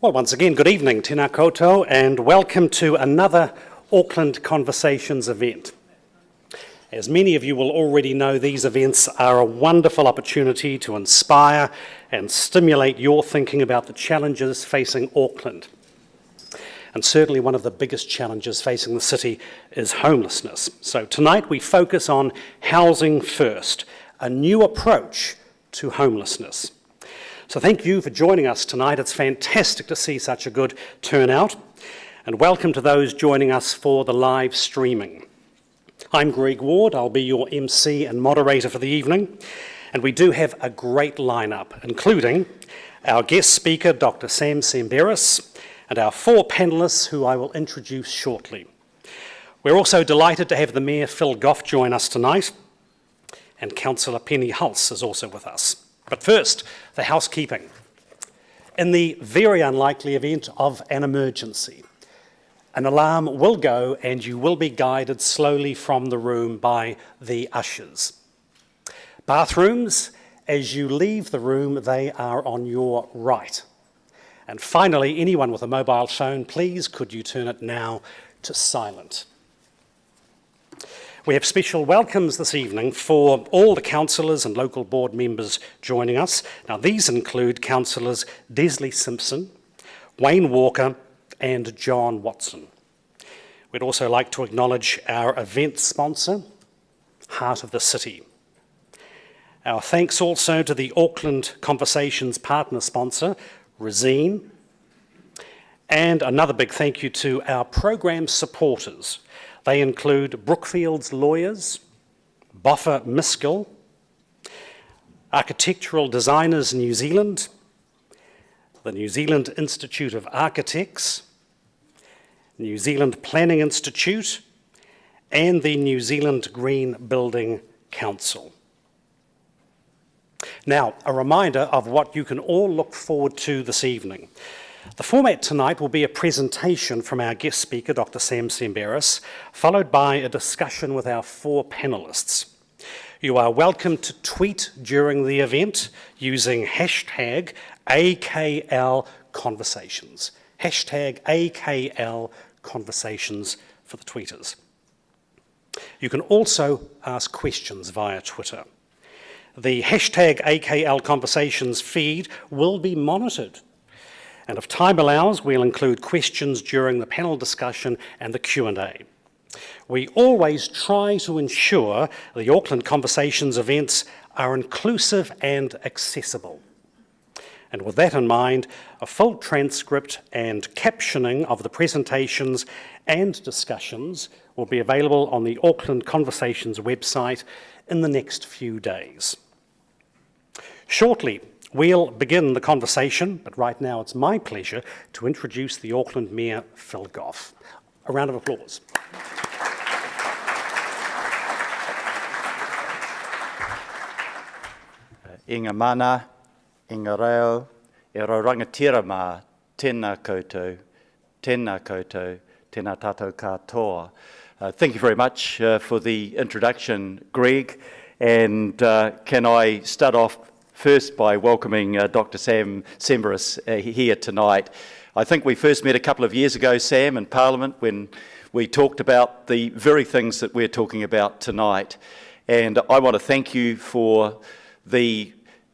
Well, once again, good evening, tēnā koutou, and welcome to another Auckland Conversations event. As many of you will already know, these events are a wonderful opportunity to inspire and stimulate your thinking about the challenges facing Auckland. And certainly one of the biggest challenges facing the city is homelessness. So tonight we focus on Housing First, a new approach to homelessness. So thank you for joining us tonight. It's fantastic to see such a good turnout. And welcome to those joining us for the live streaming. I'm Greg Ward. I'll be your MC and moderator for the evening. And we do have a great lineup, including our guest speaker, Dr. Sam Semberis, and our four panellists who I will introduce shortly. We're also delighted to have the Mayor, Phil Goff, join us tonight, and Councillor Penny Hulse is also with us. But first, the housekeeping. In the very unlikely event of an emergency, an alarm will go and you will be guided slowly from the room by the ushers. Bathrooms, as you leave the room, they are on your right. And finally, anyone with a mobile phone, please could you turn it now to silent. We have special welcomes this evening for all the councillors and local board members joining us. Now these include councillors Desley Simpson, Wayne Walker and John Watson. We'd also like to acknowledge our event sponsor, Heart of the City. Our thanks also to the Auckland Conversations partner sponsor, Resene. And another big thank you to our program supporters. They include Brookfield's Lawyers, Boffa Miskell, Architectural Designers New Zealand, the New Zealand Institute of Architects, New Zealand Planning Institute, and the New Zealand Green Building Council. Now, a reminder of what you can all look forward to this evening. The format tonight will be a presentation from our guest speaker, Dr. Sam Semberis, followed by a discussion with our four panellists. You are welcome to tweet during the event using hashtag AKLConversations. Hashtag AKLConversations for the tweeters. You can also ask questions via Twitter. The hashtag AKLConversations feed will be monitored. And if time allows, we'll include questions during the panel discussion and the Q&A. We always try to ensure the Auckland Conversations events are inclusive and accessible. And with that in mind, a full transcript and captioning of the presentations and discussions will be available on the Auckland Conversations website in the next few days. Shortly, we'll begin the conversation, but right now it's my pleasure to introduce the Auckland Mayor, Phil Goff. A round of applause. Inga mana, inga reo, e rangatira mā, tēnā koutou, tēnā tātou katoa. Thank you very much for the introduction, Greg, and can I start off first by welcoming Dr. Sam Semberis here tonight. I think we first met a couple of years ago, Sam, in Parliament when we talked about the very things that we're talking about tonight. And I want to thank you for the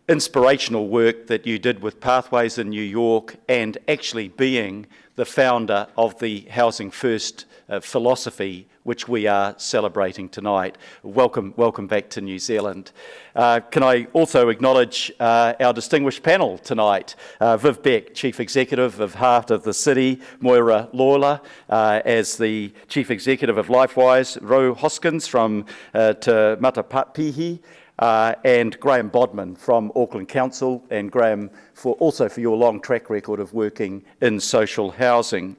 inspirational work that you did with Pathways in New York and actually being the founder of the Housing First philosophy, which we are celebrating tonight. Welcome back to New Zealand. Can I also acknowledge our distinguished panel tonight, Viv Beck, Chief Executive of Heart of the City, Moira Lawler as the Chief Executive of LifeWise, Ro Hoskins from Te Matapihi, and Graham Bodman from Auckland Council, and Graham for your long track record of working in social housing.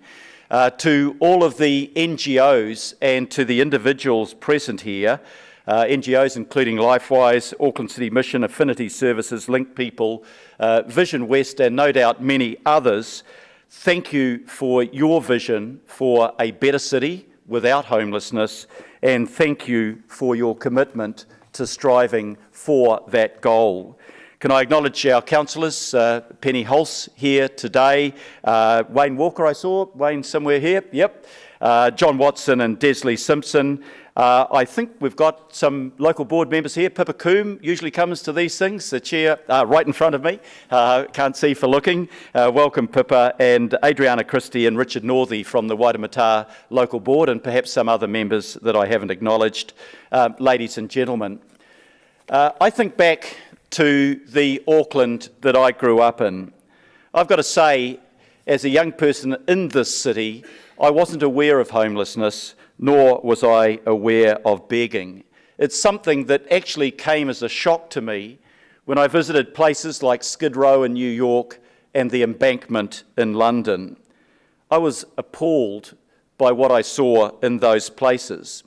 To all of the NGOs and to the individuals present here, NGOs including LifeWise, Auckland City Mission, Affinity Services, Link People, Vision West, and no doubt many others, thank you for your vision for a better city without homelessness, and thank you for your commitment to striving for that goal. Can I acknowledge our councillors, Penny Hulse here today, Wayne Walker I saw, Wayne somewhere here, yep, John Watson and Desley Simpson. I think we've got some local board members here. Pippa Coombe usually comes to these things, the chair right in front of me, can't see for looking. Welcome Pippa, and Adriana Christie and Richard Northey from the Waitemata local board, and perhaps some other members that I haven't acknowledged. Ladies and gentlemen, I think back to the Auckland that I grew up in. I've got to say, as a young person in this city, I wasn't aware of homelessness, nor was I aware of begging. It's something that actually came as a shock to me when I visited places like Skid Row in New York and the Embankment in London. I was appalled by what I saw in those places.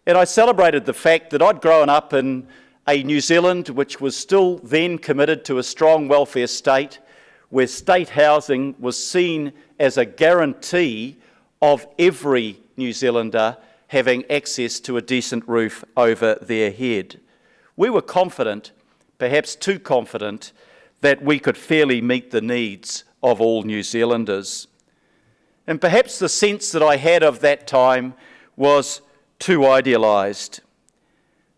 And I celebrated the fact that I'd grown up in a New Zealand which was still then committed to a strong welfare state, where state housing was seen as a guarantee of every New Zealander having access to a decent roof over their head. We were confident, perhaps too confident, that we could fairly meet the needs of all New Zealanders. And perhaps the sense that I had of that time was too idealised.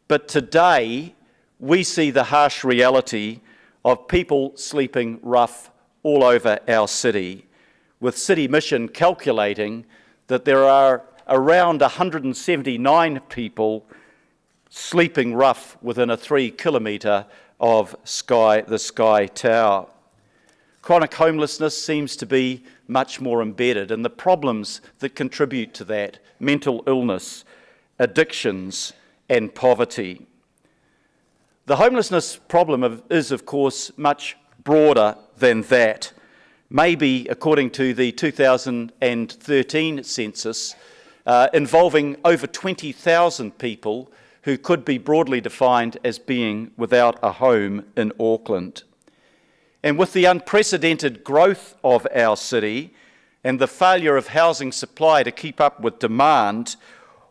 But today, we see the harsh reality of people sleeping rough all over our city, with City Mission calculating that there are around 179 people sleeping rough within a 3 kilometre of the Sky Tower. Chronic homelessness seems to be much more embedded, and the problems that contribute to that, mental illness, addictions, and poverty. The homelessness problem is, of course, much broader than that. Maybe, according to the 2013 census, involving over 20,000 people who could be broadly defined as being without a home in Auckland. And with the unprecedented growth of our city and the failure of housing supply to keep up with demand,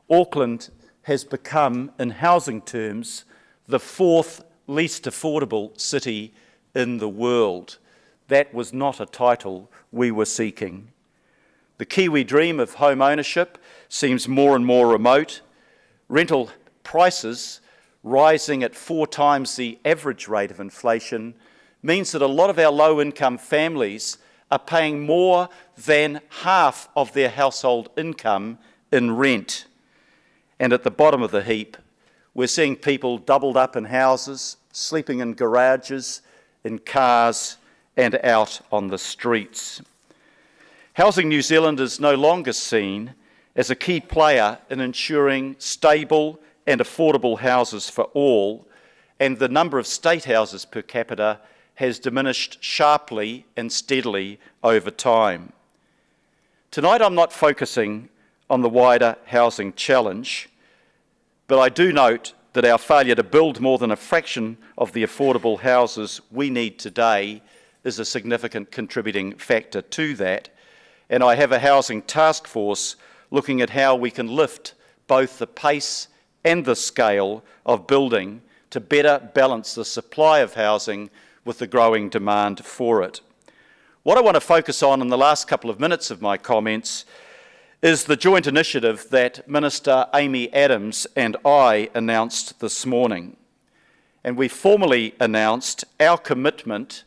Auckland has become, in housing terms, the 4th least affordable city in the world. That was not a title we were seeking. The Kiwi dream of home ownership seems more and more remote. Rental prices rising at 4 times the average rate of inflation means that a lot of our low-income families are paying more than half of their household income in rent. And at the bottom of the heap, we're seeing people doubled up in houses, sleeping in garages, in cars, and out on the streets. Housing New Zealand is no longer seen as a key player in ensuring stable and affordable houses for all, and the number of state houses per capita has diminished sharply and steadily over time. Tonight I'm not focusing on the wider housing challenge, but I do note that our failure to build more than a fraction of the affordable houses we need today is a significant contributing factor to that. And I have a housing task force looking at how we can lift both the pace and the scale of building to better balance the supply of housing with the growing demand for it. What I want to focus on in the last couple of minutes of my comments is the joint initiative that Minister Amy Adams and I announced this morning. And we formally announced our commitment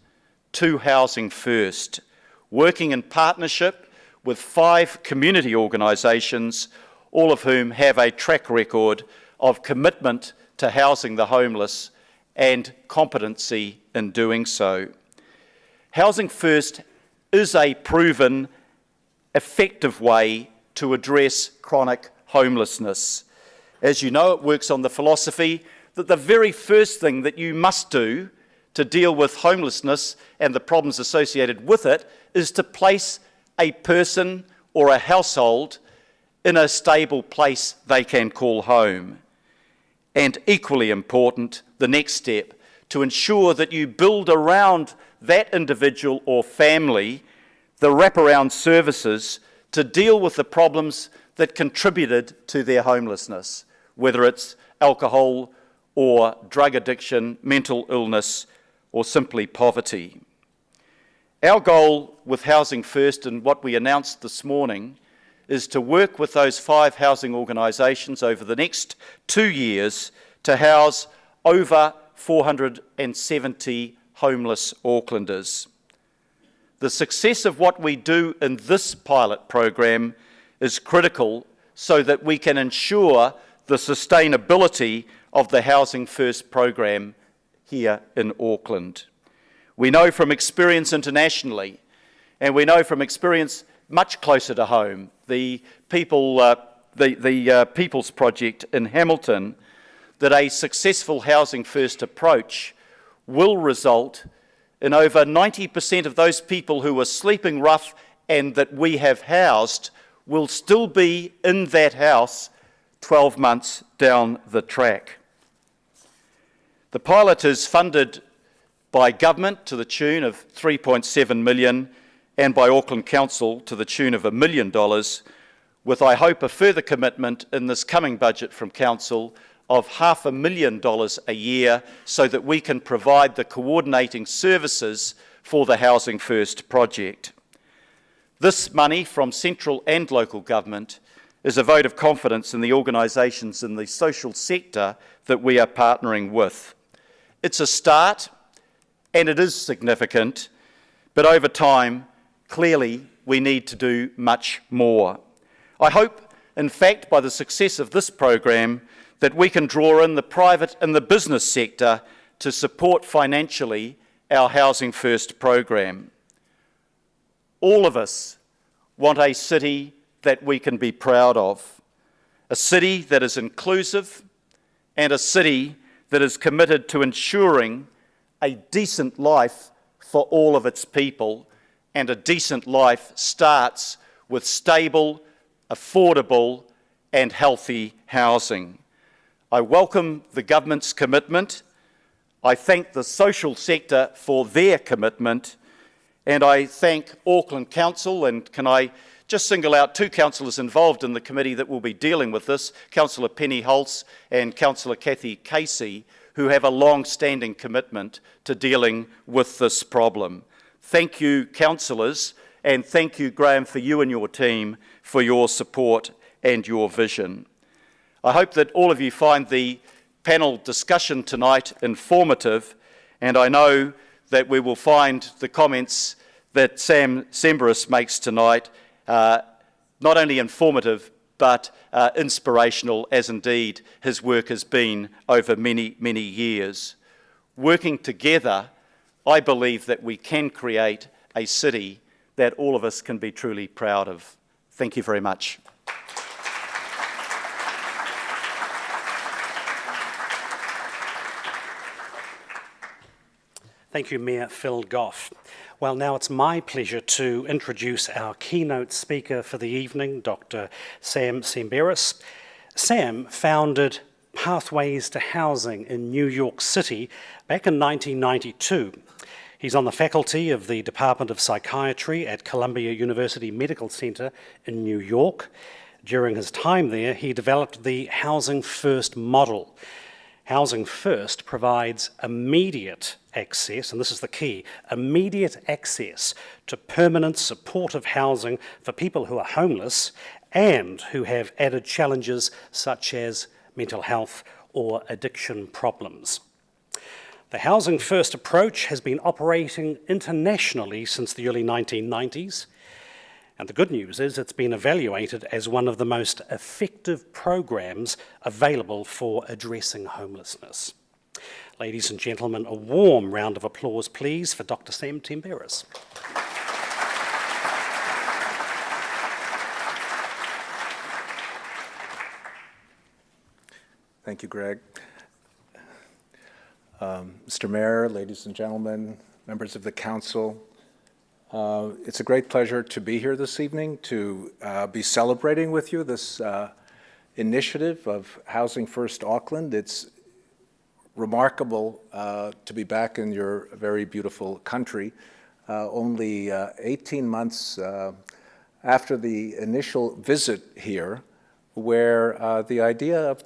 to Housing First, working in partnership with 5 community organisations, all of whom have a track record of commitment to housing the homeless and competency in doing so. Housing First is a proven, effective way to address chronic homelessness. As you know, it works on the philosophy that the very first thing that you must do to deal with homelessness and the problems associated with it is to place a person or a household in a stable place they can call home. And equally important, the next step, to ensure that you build around that individual or family the wraparound services to deal with the problems that contributed to their homelessness, whether it's alcohol or drug addiction, mental illness, or simply poverty. Our goal with Housing First and what we announced this morning is to work with those 5 housing organisations over the next 2 years to house over 470 homeless Aucklanders. The success of what we do in this pilot program is critical so that we can ensure the sustainability of the Housing First program here in Auckland. We know from experience internationally, and we know from experience much closer to home, the People's Project in Hamilton, that a successful Housing First approach will result in over 90% of those people who are sleeping rough and that we have housed will still be in that house 12 months down the track. The pilot is funded by government to the tune of $3.7 million and by Auckland Council to the tune of $1 million, with, I hope, a further commitment in this coming budget from Council of $500,000 a year so that we can provide the coordinating services for the Housing First project. This money from central and local government is a vote of confidence in the organisations in the social sector that we are partnering with. It's a start, and it is significant, but over time, clearly, we need to do much more. I hope, in fact, by the success of this program, that we can draw in the private and the business sector to support financially our Housing First program. All of us want a city that we can be proud of, a city that is inclusive and a city that is committed to ensuring a decent life for all of its people, and a decent life starts with stable, affordable and healthy housing. I welcome the government's commitment. I thank the social sector for their commitment, and I thank Auckland Council, and can I just single out 2 councillors involved in the committee that will be dealing with this, Councillor Penny Holtz and Councillor Kathy Casey, who have a long-standing commitment to dealing with this problem. Thank you, councillors, and thank you, Graham, for you and your team for your support and your vision. I hope that all of you find the panel discussion tonight informative, and I know that we will find the comments that Sam Semberis makes tonight not only informative but inspirational, as indeed his work has been over many, many years. Working together, I believe that we can create a city that all of us can be truly proud of. Thank you very much. Thank you, Mayor Phil Goff. Well, now it's my pleasure to introduce our keynote speaker for the evening, Dr. Sam Semberis. Sam founded Pathways to Housing in New York City back in 1992. He's on the faculty of the Department of Psychiatry at Columbia University Medical Center in New York. During his time there, he developed the Housing First model. Housing First provides immediate access, and this is the key, immediate access to permanent supportive housing for people who are homeless and who have added challenges such as mental health or addiction problems. The Housing First approach has been operating internationally since the early 1990s, and the good news is it's been evaluated as one of the most effective programs available for addressing homelessness. Ladies and gentlemen, a warm round of applause, please, for Dr. Sam Semberis. Thank you, Greg. Mr. Mayor, ladies and gentlemen, members of the council, it's a great pleasure to be here this evening to be celebrating with you this initiative of Housing First Auckland. It's remarkable to be back in your very beautiful country, only 18 months after the initial visit here, where the idea of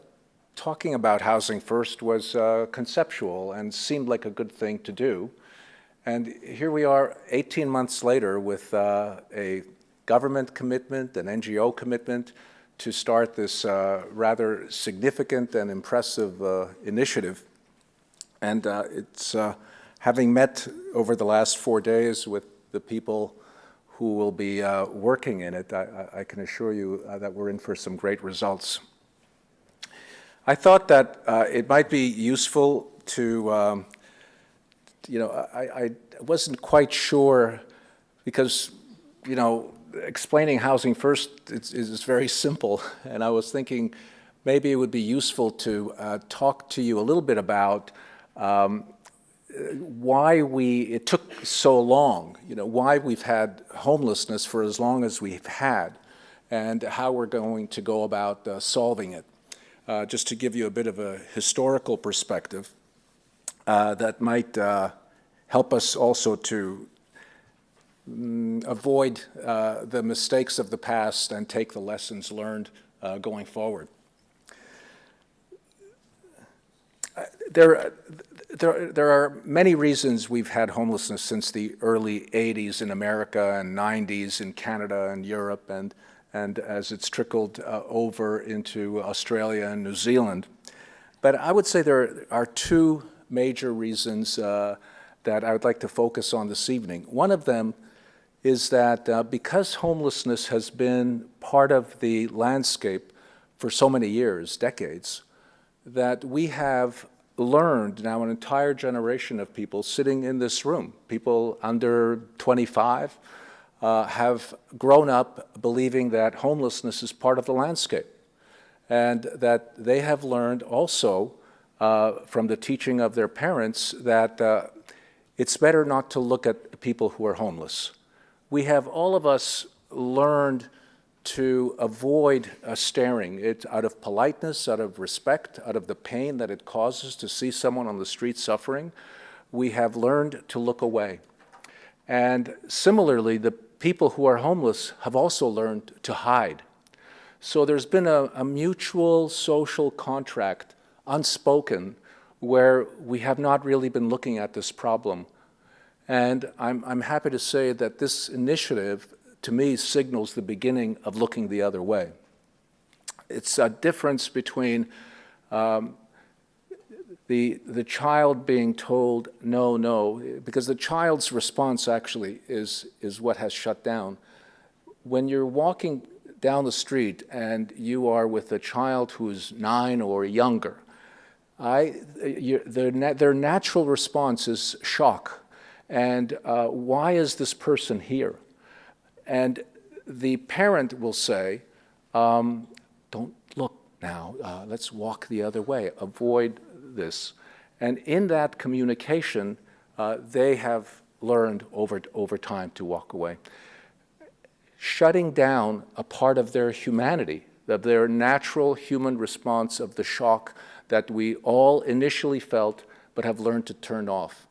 talking about Housing First was conceptual and seemed like a good thing to do. And here we are 18 months later with a government commitment, an NGO commitment to start this rather significant and impressive initiative. And it's having met over the last 4 days with the people who will be working in it, I can assure you that we're in for some great results. I thought that it might be useful to, I wasn't quite sure because, explaining Housing First is very simple, and I was thinking maybe it would be useful to talk to you a little bit about why it took so long, why we've had homelessness for as long as we've had, and how we're going to go about solving it. Just to give you a bit of a historical perspective that might help us also to avoid the mistakes of the past and take the lessons learned going forward. There are many reasons we've had homelessness since the early 80s in America and 90s in Canada and Europe and as it's trickled over into Australia and New Zealand. But I would say there are two major reasons that I would like to focus on this evening. One of them is that because homelessness has been part of the landscape for so many years, decades, that we have learned now an entire generation of people sitting in this room, people under 25, have grown up believing that homelessness is part of the landscape, and that they have learned also from the teaching of their parents that it's better not to look at people who are homeless. We have, all of us, learned to avoid staring. It's out of politeness, out of respect, out of the pain that it causes to see someone on the street suffering. We have learned to look away. And similarly, the people who are homeless have also learned to hide. So there's been a mutual social contract, unspoken, where we have not really been looking at this problem. And I'm happy to say that this initiative, to me, signals the beginning of looking the other way. It's a difference between the child being told no, no, because the child's response actually is what has shut down. When you're walking down the street and you are with a child who's 9 or younger, their natural response is shock. And why is this person here? And the parent will say, don't look now, let's walk the other way, avoid this. And in that communication, they have learned over time to walk away. Shutting down a part of their humanity, of their natural human response of the shock that we all initially felt but have learned to turn off.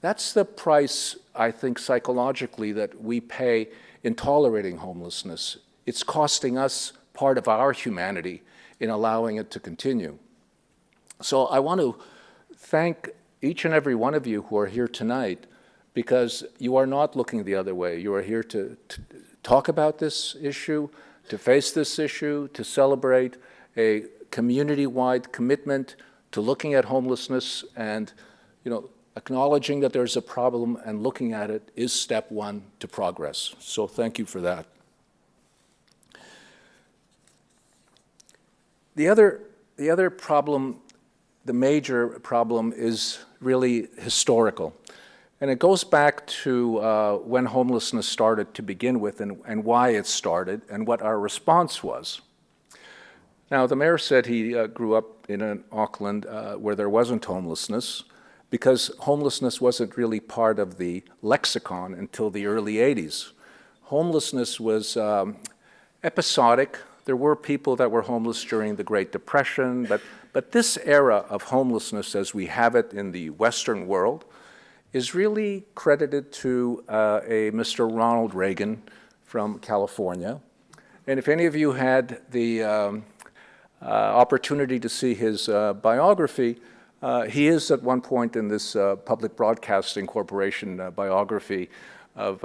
That's the price, I think, psychologically that we pay in tolerating homelessness. It's costing us part of our humanity in allowing it to continue. So I want to thank each and every one of you who are here tonight, because you are not looking the other way. You are here to talk about this issue, to face this issue, to celebrate a community-wide commitment to looking at homelessness, and acknowledging that there's a problem and looking at it is step one to progress. So thank you for that. The other problem, the major problem, is really historical. And it goes back to when homelessness started to begin with, and why it started and what our response was. Now, the mayor said he grew up in Auckland where there wasn't homelessness, because homelessness wasn't really part of the lexicon until the early 80s. Homelessness was episodic. There were people that were homeless during the Great Depression, but this era of homelessness as we have it in the Western world is really credited to a Mr. Ronald Reagan from California. And if any of you had the opportunity to see his biography, he is at one point in this Public Broadcasting Corporation biography of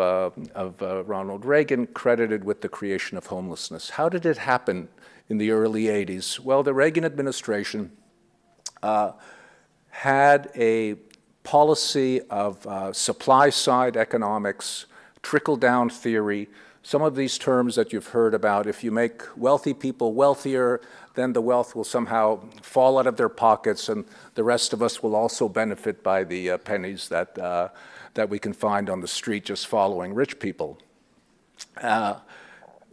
Ronald Reagan credited with the creation of homelessness. How did it happen in the early 80s? Well, the Reagan administration had a policy of supply-side economics, trickle-down theory, some of these terms that you've heard about. If you make wealthy people wealthier, then the wealth will somehow fall out of their pockets, and the rest of us will also benefit by the pennies that we can find on the street just following rich people. Well,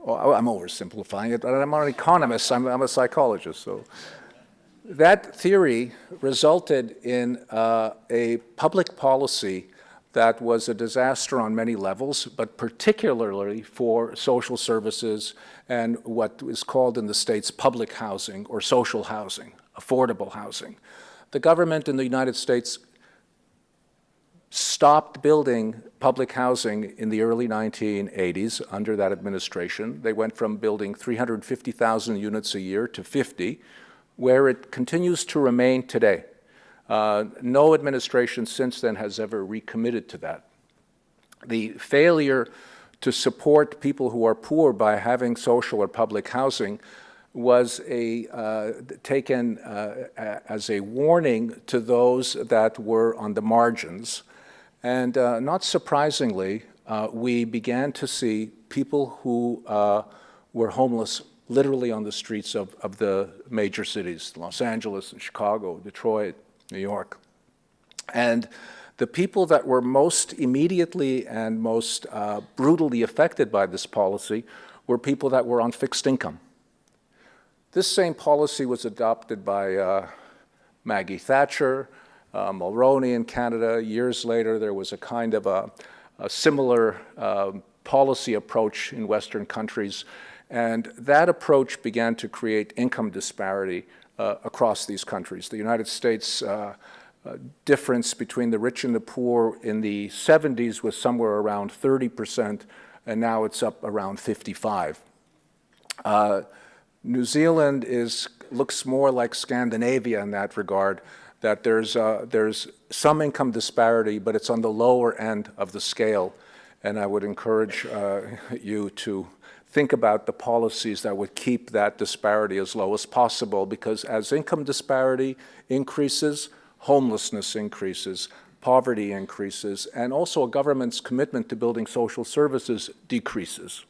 I'm oversimplifying it, but I'm not an economist, I'm a psychologist. So that theory resulted in a public policy that was a disaster on many levels, but particularly for social services and what is called in the States public housing or social housing, affordable housing. The government in the United States stopped building public housing in the early 1980s under that administration. They went from building 350,000 units a year to 50, where it continues to remain today. No administration since then has ever recommitted to that. The failure to support people who are poor by having social or public housing was taken as a warning to those that were on the margins. And not surprisingly, we began to see people who were homeless literally on the streets of the major cities, Los Angeles and Chicago, Detroit, New York. And the people that were most immediately and most brutally affected by this policy were people that were on fixed income. This same policy was adopted by Maggie Thatcher, Mulroney in Canada. Years later, there was a kind of a similar policy approach in Western countries. And that approach began to create income disparity across these countries. The United States difference between the rich and the poor in the 70s was somewhere around 30%, and now it's up around 55%. New Zealand looks more like Scandinavia in that regard, that there's some income disparity, but it's on the lower end of the scale. And I would encourage you to think about the policies that would keep that disparity as low as possible, because as income disparity increases, homelessness increases, poverty increases, and also a government's commitment to building social services decreases.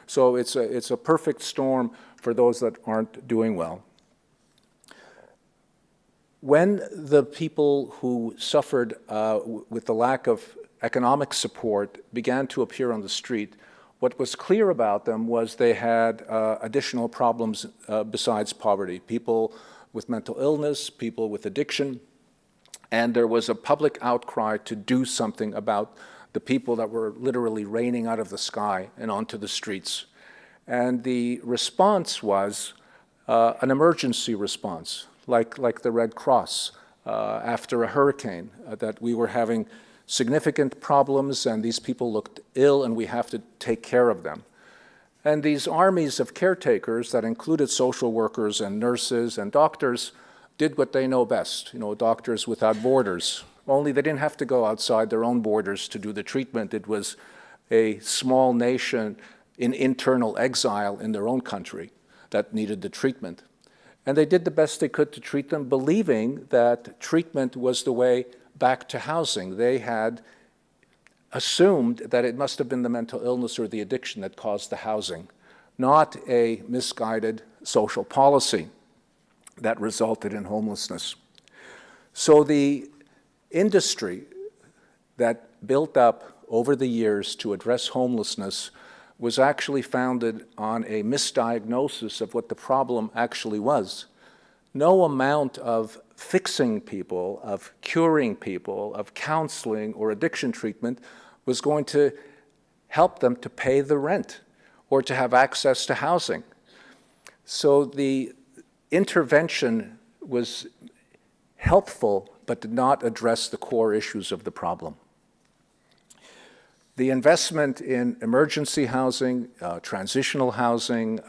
So it's a perfect storm for those that aren't doing well. When the people who suffered with the lack of economic support began to appear on the street, what was clear about them was they had additional problems besides poverty. People with mental illness, people with addiction, and there was a public outcry to do something about the people that were literally raining out of the sky and onto the streets. And the response was an emergency response, like the Red Cross after a hurricane, that we were having significant problems and these people looked ill and we have to take care of them. And these armies of caretakers that included social workers and nurses and doctors did what they know best, Doctors Without Borders. Only they didn't have to go outside their own borders to do the treatment. It was a small nation in internal exile in their own country that needed the treatment. And they did the best they could to treat them, believing that treatment was the way back to housing. They had assumed that it must have been the mental illness or the addiction that caused the housing, not a misguided social policy that resulted in homelessness. So the industry that built up over the years to address homelessness was actually founded on a misdiagnosis of what the problem actually was. No amount of fixing people, of curing people, of counseling or addiction treatment was going to help them to pay the rent or to have access to housing. So the intervention was helpful but did not address the core issues of the problem. The investment in emergency housing, transitional housing,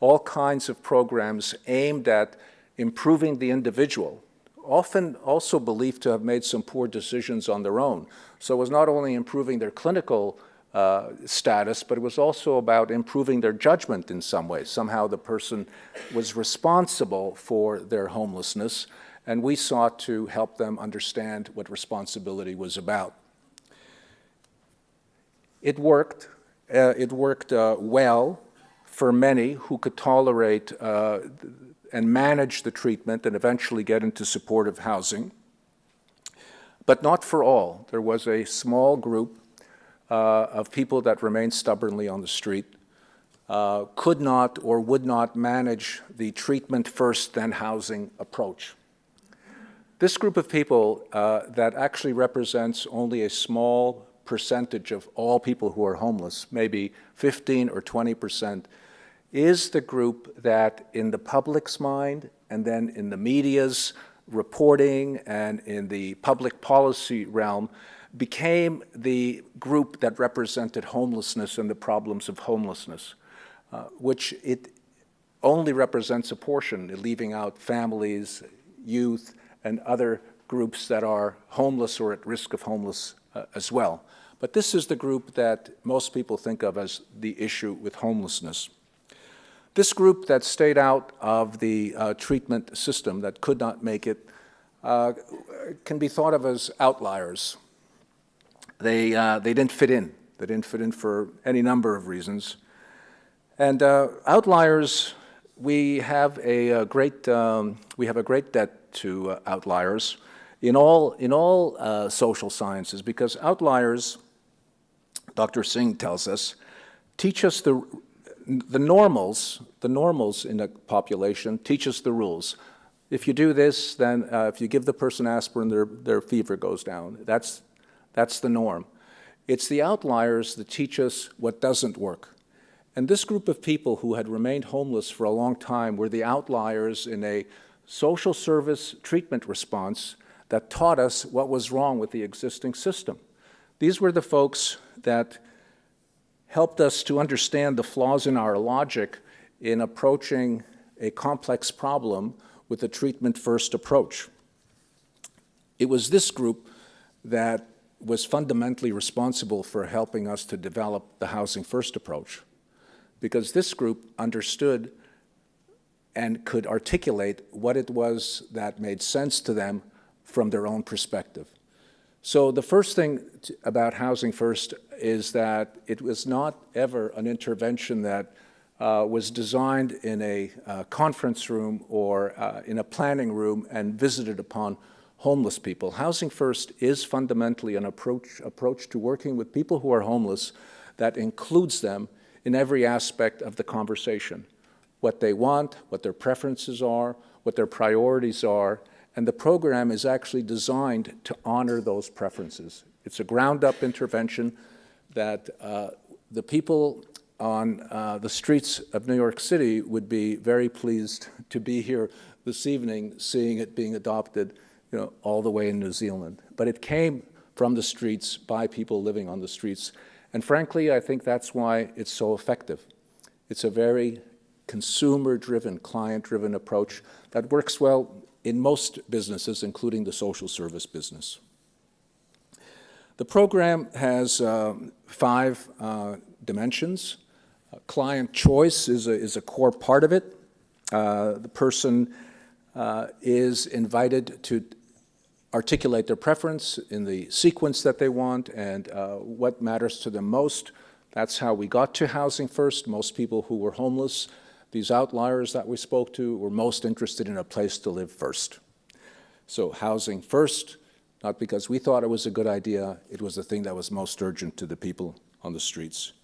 all kinds of programs aimed at improving the individual, often also believed to have made some poor decisions on their own. So it was not only improving their clinical status, but it was also about improving their judgment in some way. Somehow the person was responsible for their homelessness, and we sought to help them understand what responsibility was about. It worked. It worked well for many who could tolerate and manage the treatment and eventually get into supportive housing, but not for all. There was a small group of people that remained stubbornly on the street, could not or would not manage the treatment first, then housing approach. This group of people that actually represents only a small percentage of all people who are homeless, maybe 15 or 20%, is the group that in the public's mind and then in the media's reporting and in the public policy realm became the group that represented homelessness and the problems of homelessness, which it only represents a portion, leaving out families, youth, and other groups that are homeless or at risk of homeless as well. But this is the group that most people think of as the issue with homelessness. This group that stayed out of the treatment system, that could not make it, can be thought of as outliers. They didn't fit in. They didn't fit in for any number of reasons. And outliers, we have a great debt to outliers in all social sciences, because outliers, Dr. Singh tells us, teach us the normals in a population teach us the rules. If you do this, then if you give the person aspirin, their fever goes down. That's the norm. It's the outliers that teach us what doesn't work. And this group of people who had remained homeless for a long time were the outliers in a social service treatment response that taught us what was wrong with the existing system. These were the folks that helped us to understand the flaws in our logic in approaching a complex problem with a treatment-first approach. It was this group that was fundamentally responsible for helping us to develop the Housing First approach, because this group understood and could articulate what it was that made sense to them from their own perspective. So the first thing about Housing First is that it was not ever an intervention that was designed in a conference room or in a planning room and visited upon homeless people. Housing First is fundamentally an approach to working with people who are homeless that includes them in every aspect of the conversation. What they want, what their preferences are, what their priorities are, and the program is actually designed to honor those preferences. It's a ground-up intervention that the people on the streets of New York City would be very pleased to be here this evening, seeing it being adopted, all the way in New Zealand. But it came from the streets by people living on the streets. And frankly, I think that's why it's so effective. It's a very consumer-driven, client-driven approach that works well in most businesses, including the social service business. The program has 5 dimensions. Client choice is a core part of it. The person is invited to articulate their preference in the sequence that they want and what matters to them most. That's how we got to Housing First. Most people who were homeless, these outliers that we spoke to, were most interested in a place to live first. So Housing First, not because we thought it was a good idea, it was the thing that was most urgent to the people on the streets.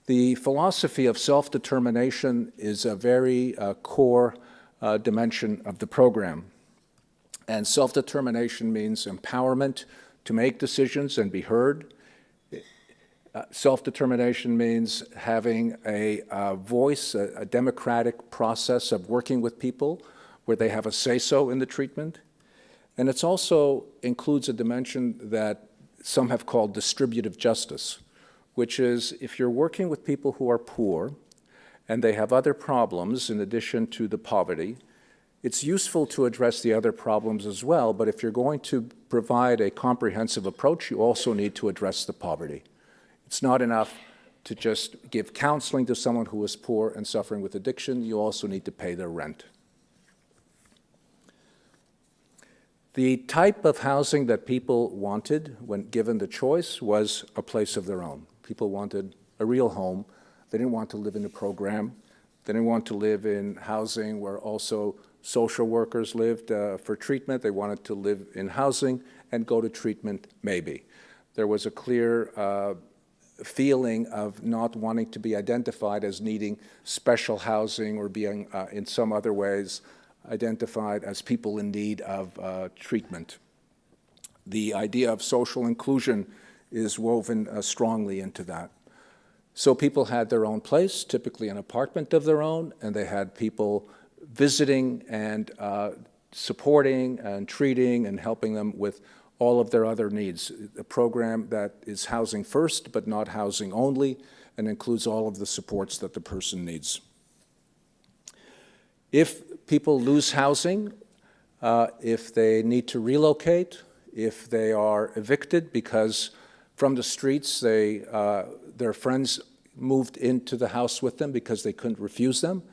The philosophy of self-determination is a very core dimension of the program. And self-determination means empowerment to make decisions and be heard. Self-determination means having a voice, a democratic process of working with people where they have a say-so in the treatment. And it also includes a dimension that some have called distributive justice, which is if you're working with people who are poor and they have other problems in addition to the poverty, it's useful to address the other problems as well, but if you're going to provide a comprehensive approach, you also need to address the poverty. It's not enough to just give counseling to someone who is poor and suffering with addiction. You also need to pay their rent. The type of housing that people wanted when given the choice was a place of their own. People wanted a real home. They didn't want to live in a program. They didn't want to live in housing where also social workers lived for treatment. They wanted to live in housing and go to treatment maybe. There was a clear feeling of not wanting to be identified as needing special housing or being in some other ways identified as people in need of treatment. The idea of social inclusion is woven strongly into that. So people had their own place, typically an apartment of their own, and they had people visiting and supporting and treating and helping them with all of their other needs. A program that is housing first, but not housing only, and includes all of the supports that the person needs. If people lose housing, if they need to relocate, if they are evicted because from the streets their friends moved into the house with them because they couldn't refuse them,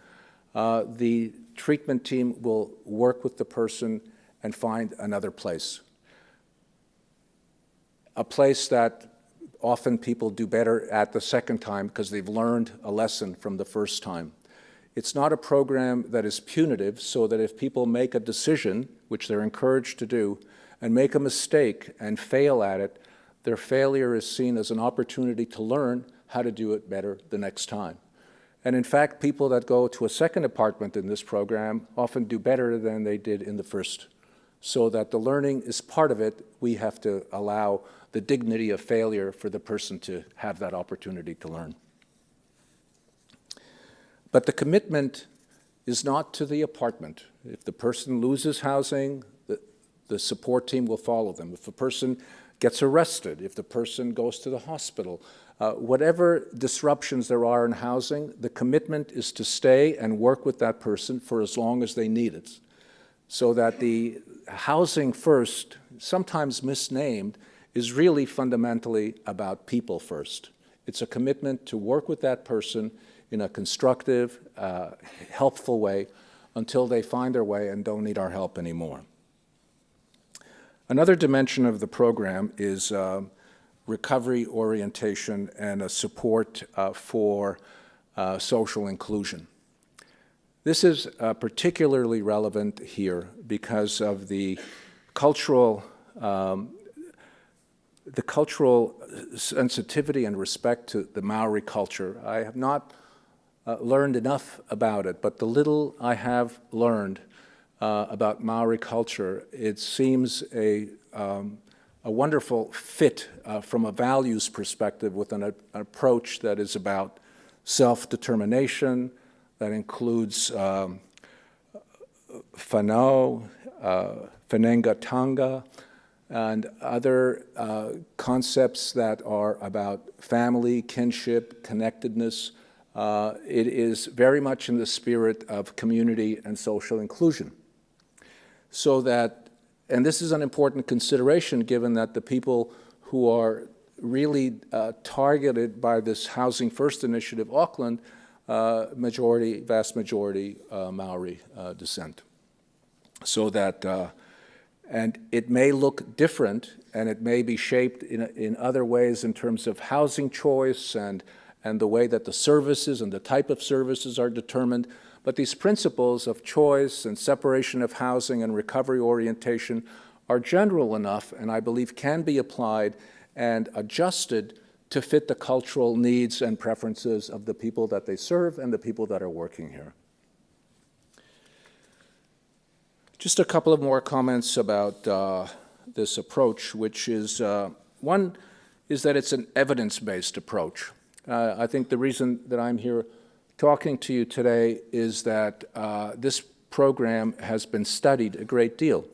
the treatment team will work with the person and find another place. A place that often people do better at the second time because they've learned a lesson from the first time. It's not a program that is punitive, so that if people make a decision, which they're encouraged to do, and make a mistake and fail at it, their failure is seen as an opportunity to learn how to do it better the next time. And in fact, people that go to a second apartment in this program often do better than they did in the first. So that the learning is part of it, we have to allow the dignity of failure for the person to have that opportunity to learn. But the commitment is not to the apartment. If the person loses housing, the support team will follow them. If a person gets arrested, if the person goes to the hospital, whatever disruptions there are in housing, the commitment is to stay and work with that person for as long as they need it. So that the housing first, sometimes misnamed, is really fundamentally about people first. It's a commitment to work with that person in a constructive, helpful way until they find their way and don't need our help anymore. Another dimension of the program is recovery orientation and a support for social inclusion. This is particularly relevant here because of the cultural sensitivity and respect to the Maori culture. I have not learned enough about it, but the little I have learned about Maori culture, it seems a wonderful fit from a values perspective with an approach that is about self-determination, that includes whanau, whanengatanga, and other concepts that are about family, kinship, connectedness. It is very much in the spirit of community and social inclusion. So that, and this is an important consideration given that the people who are really targeted by this Housing First Initiative, Auckland, vast majority Maori descent. So that, and it may look different and it may be shaped in other ways in terms of housing choice and the way that the services and the type of services are determined. But these principles of choice and separation of housing and recovery orientation are general enough and I believe can be applied and adjusted to fit the cultural needs and preferences of the people that they serve and the people that are working here. Just a couple of more comments about this approach, which is, one is that it's an evidence-based approach. I think the reason that I'm here talking to you today is that this program has been studied a great deal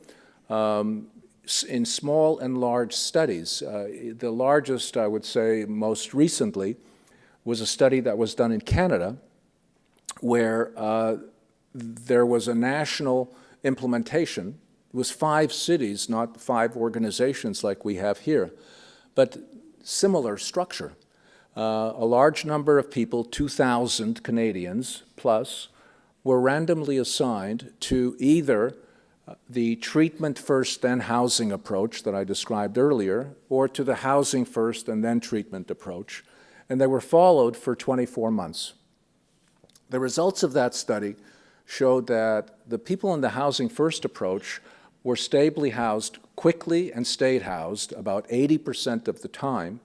in small and large studies. The largest, I would say, most recently was a study that was done in Canada where there was a national implementation. It was 5 cities, not 5 organizations like we have here, but similar structure. A large number of people, 2,000 Canadians plus, were randomly assigned to either the treatment first, then housing approach that I described earlier, or to the housing first and then treatment approach. And they were followed for 24 months. The results of that study showed that the people in the housing first approach were stably housed quickly and stayed housed about 80% of the time,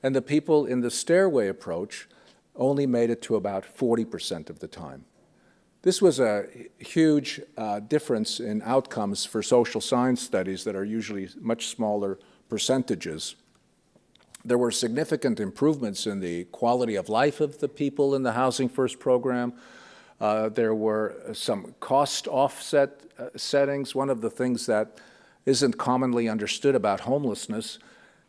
and the people in the stairway approach only made it to about 40% of the time. This was a huge difference in outcomes for social science studies that are usually much smaller percentages. There were significant improvements in the quality of life of the people in the Housing First program. There were some cost offset settings. One of the things that isn't commonly understood about homelessness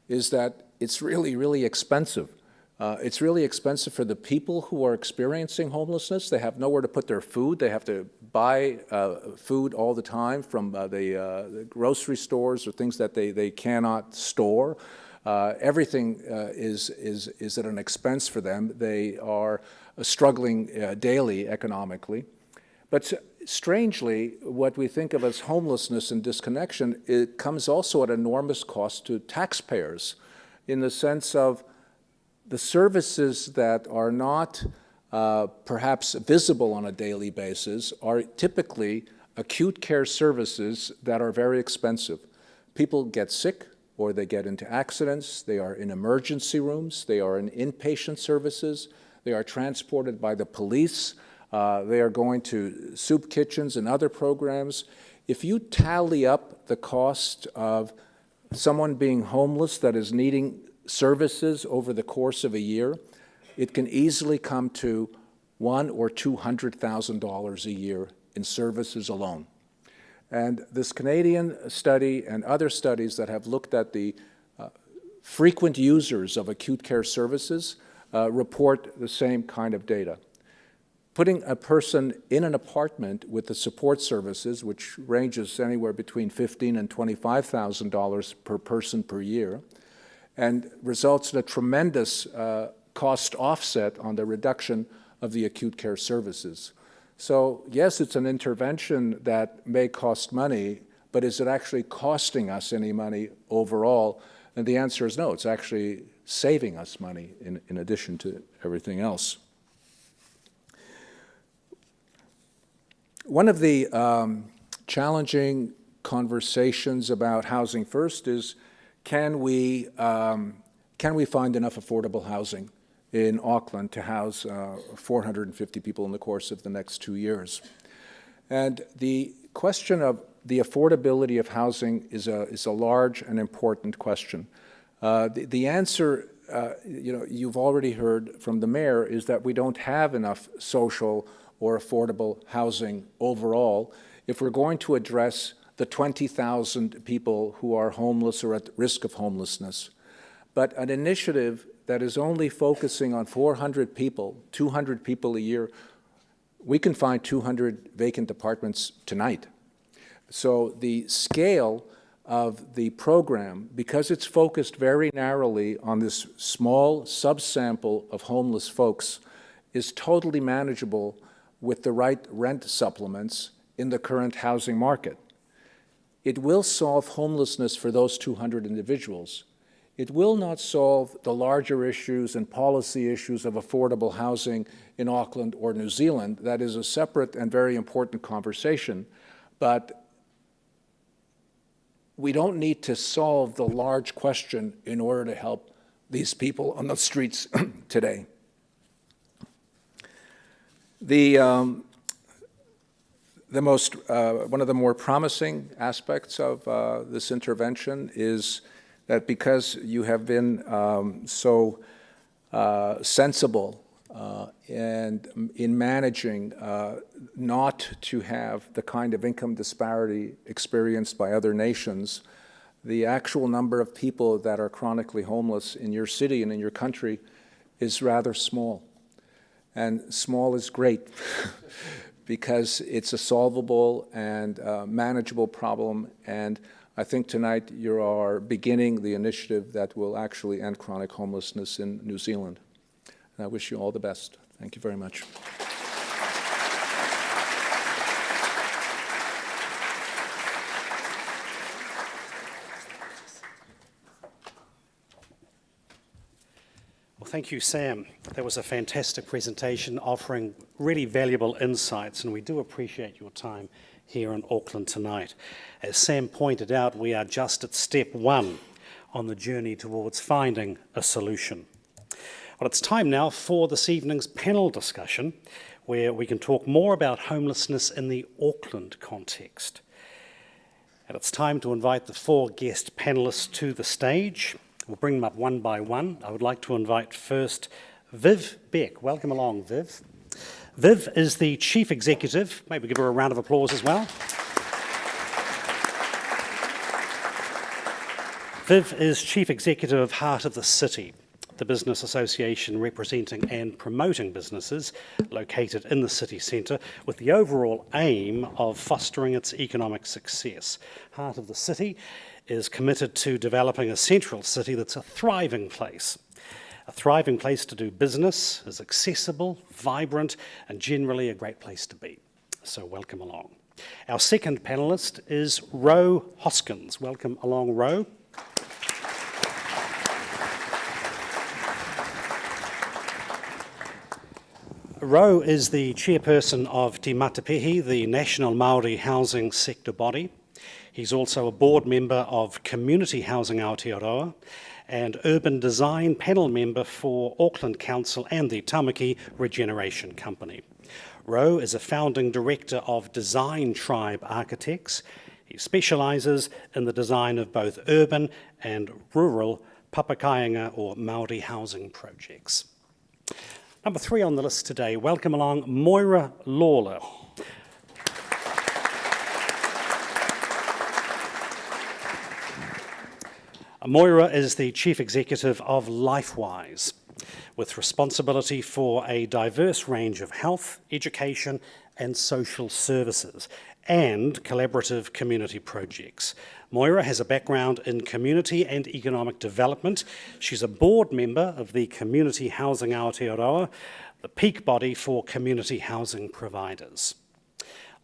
is that it's really, really expensive. It's really expensive for the people who are experiencing homelessness. They have nowhere to put their food. They have to buy food all the time from the grocery stores or things that they cannot store. Everything is at an expense for them. They are struggling daily economically. But strangely, what we think of as homelessness and disconnection, it comes also at enormous cost to taxpayers in the sense of the services that are not perhaps visible on a daily basis are typically acute care services that are very expensive. People get sick or they get into accidents, they are in emergency rooms, they are in inpatient services, they are transported by the police, they are going to soup kitchens and other programs. If you tally up the cost of someone being homeless that is needing services over the course of a year, it can easily come to $100,000 or $200,000 a year in services alone. And this Canadian study and other studies that have looked at the frequent users of acute care services report the same kind of data. Putting a person in an apartment with the support services, which ranges anywhere between $15,000 and $25,000 per person per year, and results in a tremendous cost offset on the reduction of the acute care services. So yes, it's an intervention that may cost money, but is it actually costing us any money overall? And the answer is no, it's actually saving us money in addition to everything else. One of the challenging conversations about Housing First is, can we find enough affordable housing in Auckland to house 450 people in the course of the next 2 years? And the question of the affordability of housing is a large and important question. The answer, you've already heard from the mayor, is that we don't have enough social or affordable housing overall if we're going to address the 20,000 people who are homeless or at risk of homelessness. But an initiative that is only focusing on 400 people, 200 people a year, we can find 200 vacant apartments tonight. So the scale of the program, because it's focused very narrowly on this small subsample of homeless folks, is totally manageable with the right rent supplements in the current housing market. It will solve homelessness for those 200 individuals. It will not solve the larger issues and policy issues of affordable housing in Auckland or New Zealand. That is a separate and very important conversation. But we don't need to solve the large question in order to help these people on the streets today. One of the more promising aspects of this intervention is that because you have been so sensible and in managing not to have the kind of income disparity experienced by other nations, the actual number of people that are chronically homeless in your city and in your country is rather small. and small is great because it's a solvable and manageable problem. And I think tonight you are beginning the initiative that will actually end chronic homelessness in New Zealand. And I wish you all the best. Thank you very much. Well, thank you, Sam. That was a fantastic presentation offering really valuable insights, and we do appreciate your time here in Auckland tonight. As Sam pointed out, we are just at step one on the journey towards finding a solution. Well, it's time now for this evening's panel discussion, where we can talk more about homelessness in the Auckland context. And it's time to invite the four guest panellists to the stage. We'll bring them up one by one. I would like to invite first Viv Beck. Welcome along, Viv. Viv is the Chief Executive. Maybe give her a round of applause as well. Viv is Chief Executive of Heart of the City, the business association representing and promoting businesses located in the city centre with the overall aim of fostering its economic success. Heart of the City is committed to developing a central city that's a thriving place to do business, is accessible, vibrant, and generally a great place to be. So welcome along. Our second panellist is Ro Hoskins. Welcome along, Ro. Ro is the chairperson of Te Matapehi, the national Māori housing sector body. He's also a board member of Community Housing Aotearoa and urban design panel member for Auckland Council and the Tamaki Regeneration Company. Ro is a founding director of Design Tribe Architects. He specialises in the design of both urban and rural papakainga or Māori housing projects. Number 3 on the list today, welcome along Moira Lawler. Moira is the Chief Executive of LifeWise, with responsibility for a diverse range of health, education and social services and collaborative community projects. Moira has a background in community and economic development. She's a board member of the Community Housing Aotearoa, the peak body for community housing providers.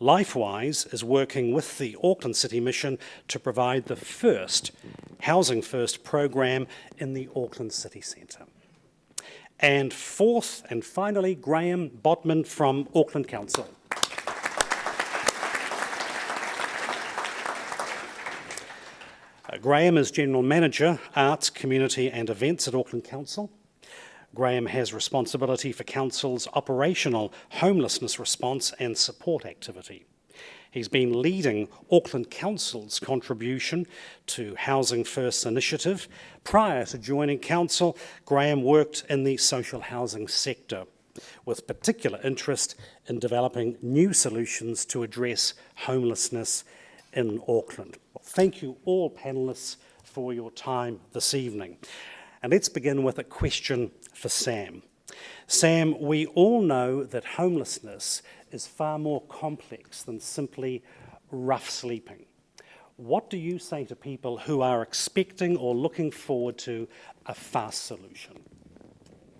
LifeWise is working with the Auckland City Mission to provide the first Housing First program in the Auckland City Centre. And fourth and finally, Graham Bodman from Auckland Council. Graham is General Manager, Arts, Community and Events at Auckland Council. Graham has responsibility for Council's operational homelessness response and support activity. He's been leading Auckland Council's contribution to Housing First initiative. Prior to joining Council, Graham worked in the social housing sector, with particular interest in developing new solutions to address homelessness in Auckland. Well, thank you all panellists for your time this evening. And let's begin with a question for Sam. Sam, we all know that homelessness is far more complex than simply rough sleeping. What do you say to people who are expecting or looking forward to a fast solution?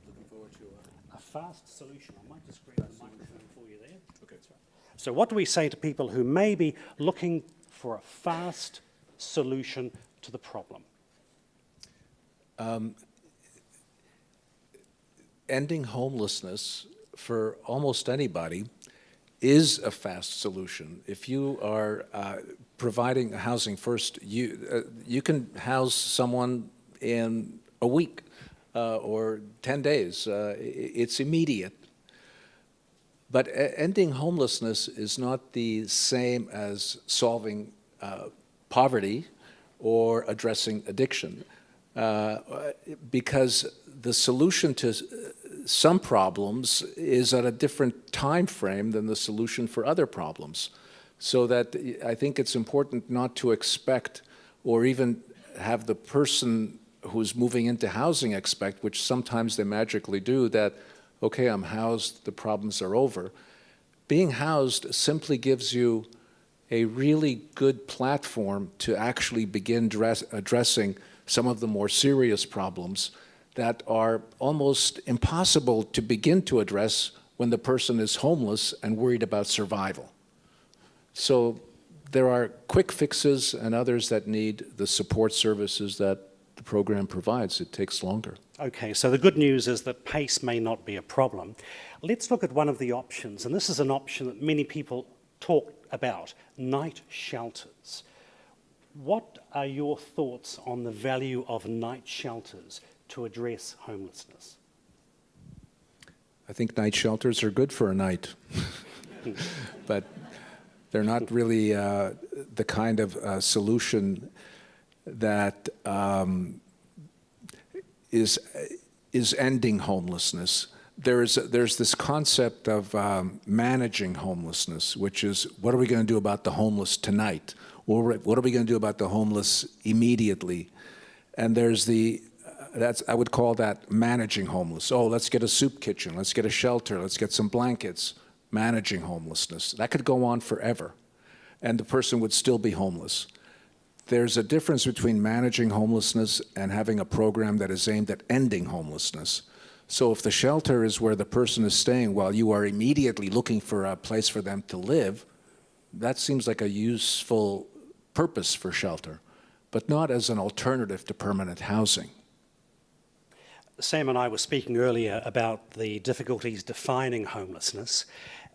Looking forward to a fast solution. I might just grab the microphone for you there. Okay. That's right. So what do we say to people who may be looking for a fast solution to the problem? Ending homelessness for almost anybody is a fast solution. If you are providing housing first, you can house someone in a week or 10 days. It's immediate. But ending homelessness is not the same as solving poverty or addressing addiction, because the solution to some problems is at a different time frame than the solution for other problems. So that I think it's important not to expect or even have the person who's moving into housing expect, which sometimes they magically do, that, okay, I'm housed, the problems are over. Being housed simply gives you a really good platform to actually begin addressing some of the more serious problems that are almost impossible to begin to address when the person is homeless and worried about survival. So there are quick fixes and others that need the support services that the program provides. It takes longer. Okay, so the good news is that pace may not be a problem. Let's look at one of the options, and this is an option that many people talk about, night shelters. What are your thoughts on the value of night shelters to address homelessness? I think night shelters are good for a night, but they're not really the kind of solution that is ending homelessness. There's this concept of managing homelessness, which is, what are we going to do about the homeless tonight? Or what are we going to do about the homeless immediately? And there's I would call that managing homeless. Oh, let's get a soup kitchen, let's get a shelter, let's get some blankets. Managing homelessness. That could go on forever, and the person would still be homeless. There's a difference between managing homelessness and having a program that is aimed at ending homelessness. So if the shelter is where the person is staying while you are immediately looking for a place for them to live, that seems like a useful purpose for shelter, but not as an alternative to permanent housing. Sam and I were speaking earlier about the difficulties defining homelessness,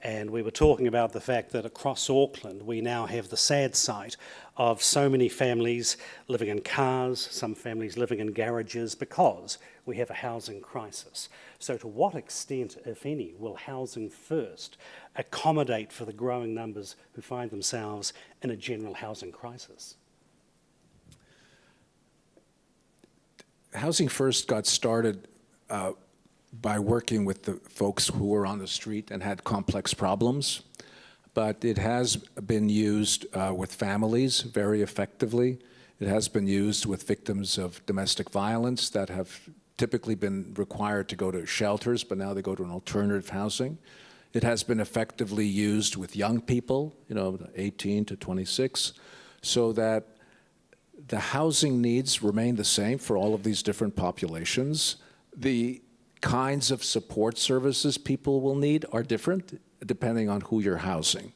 and we were talking about the fact that across Auckland we now have the sad sight of so many families living in cars, some families living in garages, because we have a housing crisis. So to what extent, if any, will Housing First accommodate for the growing numbers who find themselves in a general housing crisis? Housing First got started by working with the folks who were on the street and had complex problems, but it has been used with families very effectively. It has been used with victims of domestic violence that have typically been required to go to shelters, but now they go to an alternative housing. It has been effectively used with young people, 18 to 26, so that the housing needs remain the same for all of these different populations. The kinds of support services people will need are different depending on who you're housing.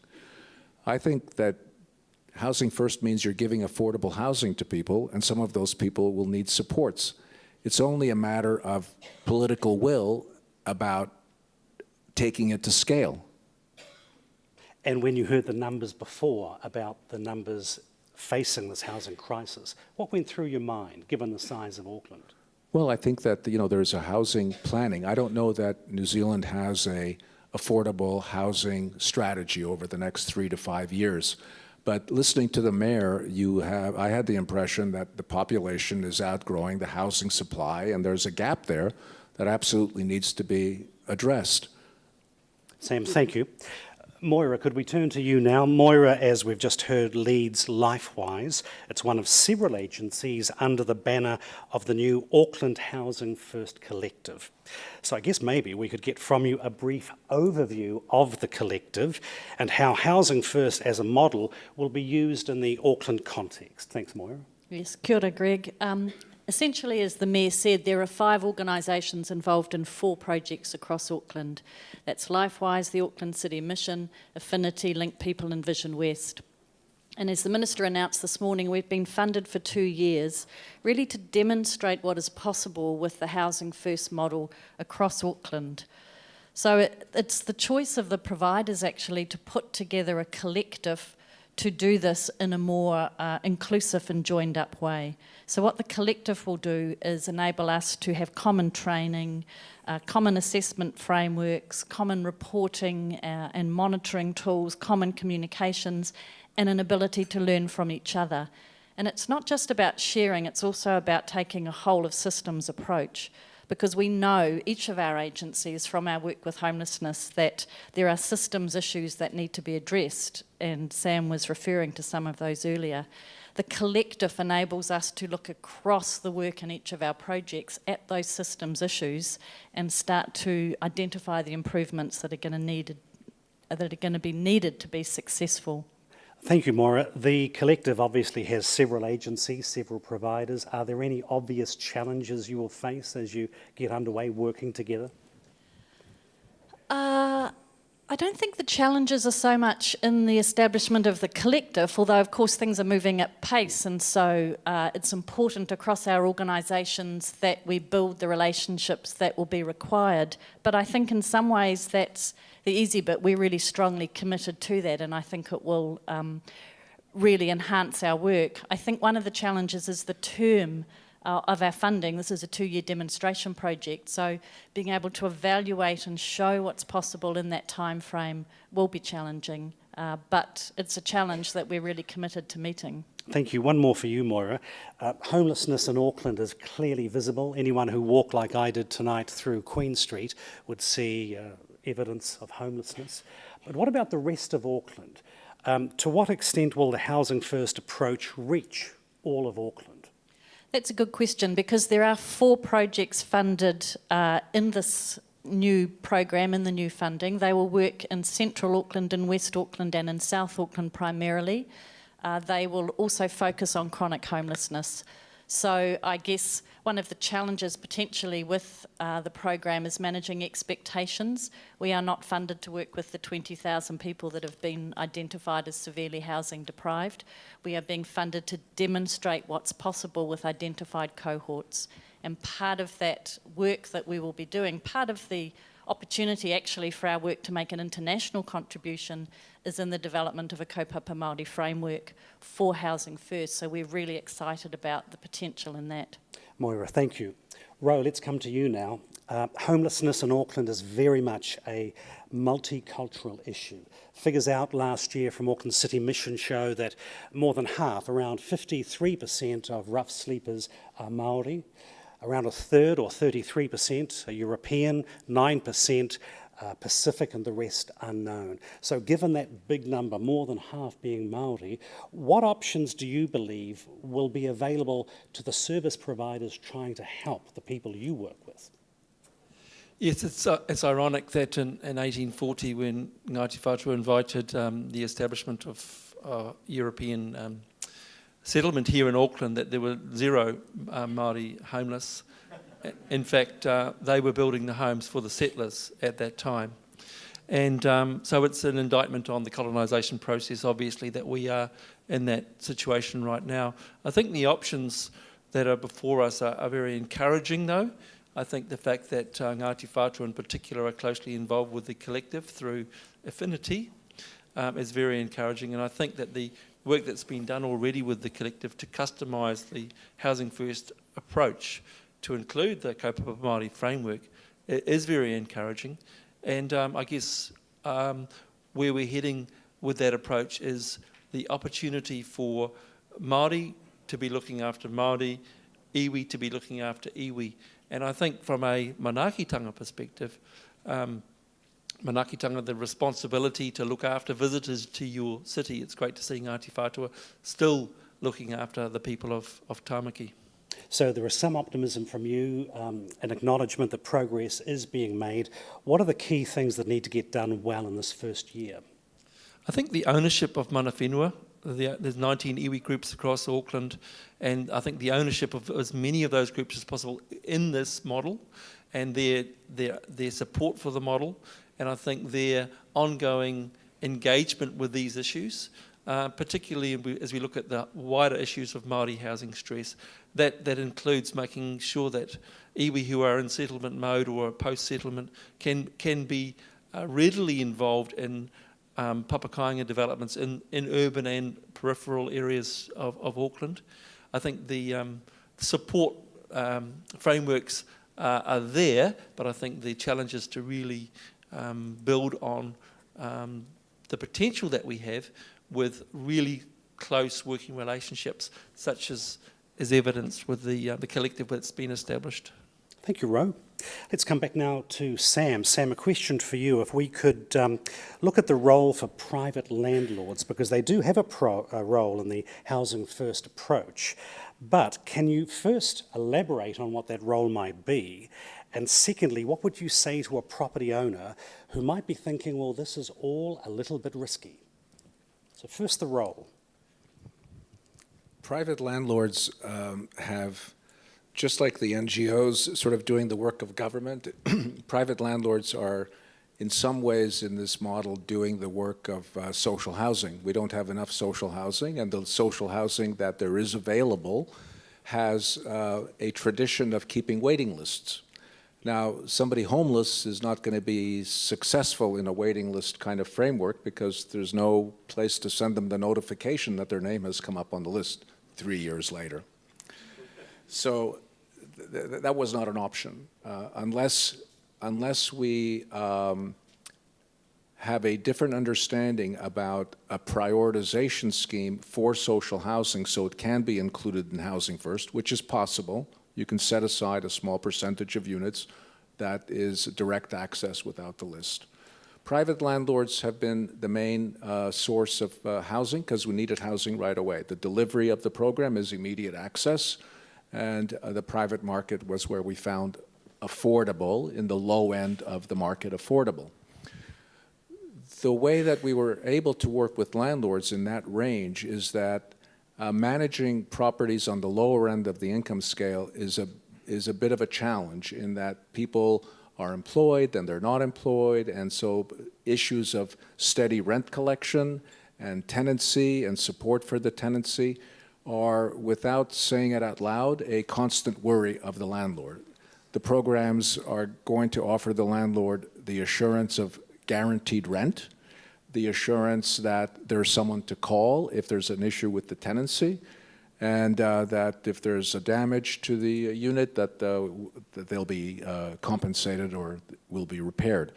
I think that Housing First means you're giving affordable housing to people, and some of those people will need supports. It's only a matter of political will about taking it to scale. And when you heard the numbers before about the numbers facing this housing crisis, what went through your mind, given the size of Auckland? Well, I think that there's a housing planning. I don't know that New Zealand has a affordable housing strategy over the next 3 to 5 years. But listening to the mayor, I had the impression that the population is outgrowing the housing supply, and there's a gap there that absolutely needs to be addressed. Sam, thank you. Moira, could we turn to you now? Moira, as we've just heard, leads LifeWise. It's one of several agencies under the banner of the new Auckland Housing First Collective. So I guess maybe we could get from you a brief overview of the collective and how Housing First as a model will be used in the Auckland context. Thanks, Moira. Yes, kia ora, Greg. Essentially, as the Mayor said, there are 5 organisations involved in 4 projects across Auckland. That's LifeWise, the Auckland City Mission, Affinity, Link People and Vision West. And as the Minister announced this morning, we've been funded for 2 years, really to demonstrate what is possible with the Housing First model across Auckland. So it's the choice of the providers actually to put together a collective to do this in a more inclusive and joined up way. So what the collective will do is enable us to have common training, common assessment frameworks, common reporting and monitoring tools, common communications, and an ability to learn from each other. And it's not just about sharing, it's also about taking a whole of systems approach, because we know, each of our agencies from our work with homelessness, that there are systems issues that need to be addressed, and Sam was referring to some of those earlier. The collective enables us to look across the work in each of our projects at those systems issues and start to identify the improvements that are going to be needed to be successful. Thank you, Moira. The collective obviously has several agencies, several providers. Are there any obvious challenges you will face as you get underway working together? I don't think the challenges are so much in the establishment of the collective, although of course things are moving at pace, and so it's important across our organisations that we build the relationships that will be required. But I think in some ways that's the easy bit. We're really strongly committed to that, and I think it will really enhance our work. I think one of the challenges is the term of our funding. This is a 2-year demonstration project, so being able to evaluate and show what's possible in that time frame will be challenging, but it's a challenge that we're really committed to meeting. Thank you. One more for you, Moira. Homelessness in Auckland is clearly visible. Anyone who walked like I did tonight through Queen Street would see evidence of homelessness. But what about the rest of Auckland? To what extent will the Housing First approach reach all of Auckland? That's a good question, because there are 4 projects funded in this new program, in the new funding. They will work in Central Auckland, in West Auckland and in South Auckland primarily. They will also focus on chronic homelessness. So I guess one of the challenges potentially with the program is managing expectations. We are not funded to work with the 20,000 people that have been identified as severely housing deprived. We are being funded to demonstrate what's possible with identified cohorts. And part of that work that we will be doing, part of the opportunity actually for our work to make an international contribution is in the development of a kaupapa Māori framework for Housing First. So we're really excited about the potential in that. Moira, thank you. Ro, let's come to you now. Homelessness in Auckland is very much a multicultural issue. Figures out last year from Auckland City Mission show that more than half, around 53% of rough sleepers are Māori. Around a third, or 33%, are European, 9% Pacific, and the rest unknown. So given that big number, more than half being Māori, what options do you believe will be available to the service providers trying to help the people you work with? Yes, it's ironic that in 1840, when Ngāti Whātua invited the establishment of European settlement here in Auckland, that there were 0 Māori homeless. In fact, they were building the homes for the settlers at that time. And so it's an indictment on the colonisation process, obviously, that we are in that situation right now. I think the options that are before us are very encouraging, though. I think the fact that Ngāti Whātua in particular are closely involved with the collective through Affinity is very encouraging. And I think that the work that's been done already with the collective to customise the Housing First approach to include the kaupapa Māori framework is very encouraging. And I guess where we're heading with that approach is the opportunity for Māori to be looking after Māori, iwi to be looking after iwi. And I think from a manaakitanga perspective, manaakitanga, the responsibility to look after visitors to your city. It's great to see Ngāti Whātua still looking after the people of Tāmaki. So there is some optimism from you, an acknowledgement that progress is being made. What are the key things that need to get done well in this first year? I think the ownership of mana whenua. There's 19 iwi groups across Auckland, and I think the ownership of as many of those groups as possible in this model, and their support for the model, and I think their ongoing engagement with these issues, particularly as we look at the wider issues of Māori housing stress, that includes making sure that iwi who are in settlement mode or post-settlement can be readily involved in papakainga developments in urban and peripheral areas of Auckland. I think the support frameworks are there, but I think the challenge is to really build on the potential that we have with really close working relationships, such as is evidenced with the collective that's been established. Thank you, Ro. Let's come back now to Sam. Sam, a question for you. If we could look at the role for private landlords, because they do have a role in the Housing First approach, but can you first elaborate on what that role might be? And secondly, what would you say to a property owner who might be thinking, well, this is all a little bit risky? So first, the role. Private landlords have, just like the NGOs sort of doing the work of government, private landlords are in some ways in this model doing the work of social housing. We don't have enough social housing, and the social housing that there is available has a tradition of keeping waiting lists. Now, somebody homeless is not going to be successful in a waiting list kind of framework because there's no place to send them the notification that their name has come up on the list 3 years later. So that was not an option. Unless we have a different understanding about a prioritization scheme for social housing so it can be included in Housing First, which is possible. You can set aside a small percentage of units that is direct access without the list. Private landlords have been the main source of housing because we needed housing right away. The delivery of the program is immediate access, and the private market was where we found affordable, in the low end of the market affordable. The way that we were able to work with landlords in that range is that managing properties on the lower end of the income scale is a bit of a challenge in that people are employed and they're not employed, and so issues of steady rent collection and tenancy and support for the tenancy are, without saying it out loud, a constant worry of the landlord. The programs are going to offer the landlord the assurance of guaranteed rent, the assurance that there's someone to call if there's an issue with the tenancy, and that if there's a damage to the unit that they'll be compensated or will be repaired.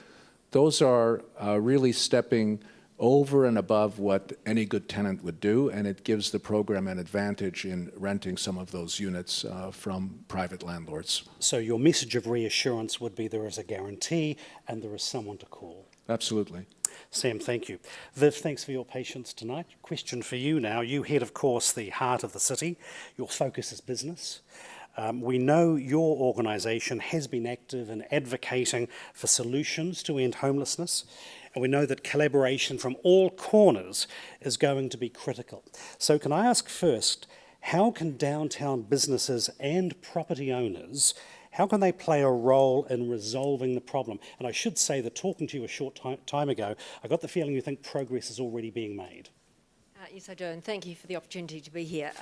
Those are really stepping over and above what any good tenant would do, and it gives the program an advantage in renting some of those units from private landlords. So your message of reassurance would be there is a guarantee and there is someone to call. Absolutely. Sam, thank you. Viv, thanks for your patience tonight. Question for you now. You head, of course, the heart of the city. Your focus is business. We know your organisation has been active in advocating for solutions to end homelessness, and we know that collaboration from all corners is going to be critical. So can I ask first, how can downtown businesses and property owners, how can they play a role in resolving the problem? And I should say that talking to you a short time ago, I got the feeling you think progress is already being made. Yes, I do, and thank you for the opportunity to be here.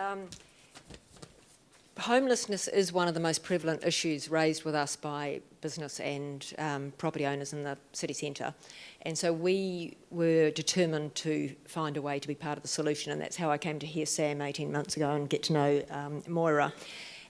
Homelessness is one of the most prevalent issues raised with us by business and property owners in the city centre. And so we were determined to find a way to be part of the solution, and that's how I came to hear Sam 18 months ago and get to know Moira.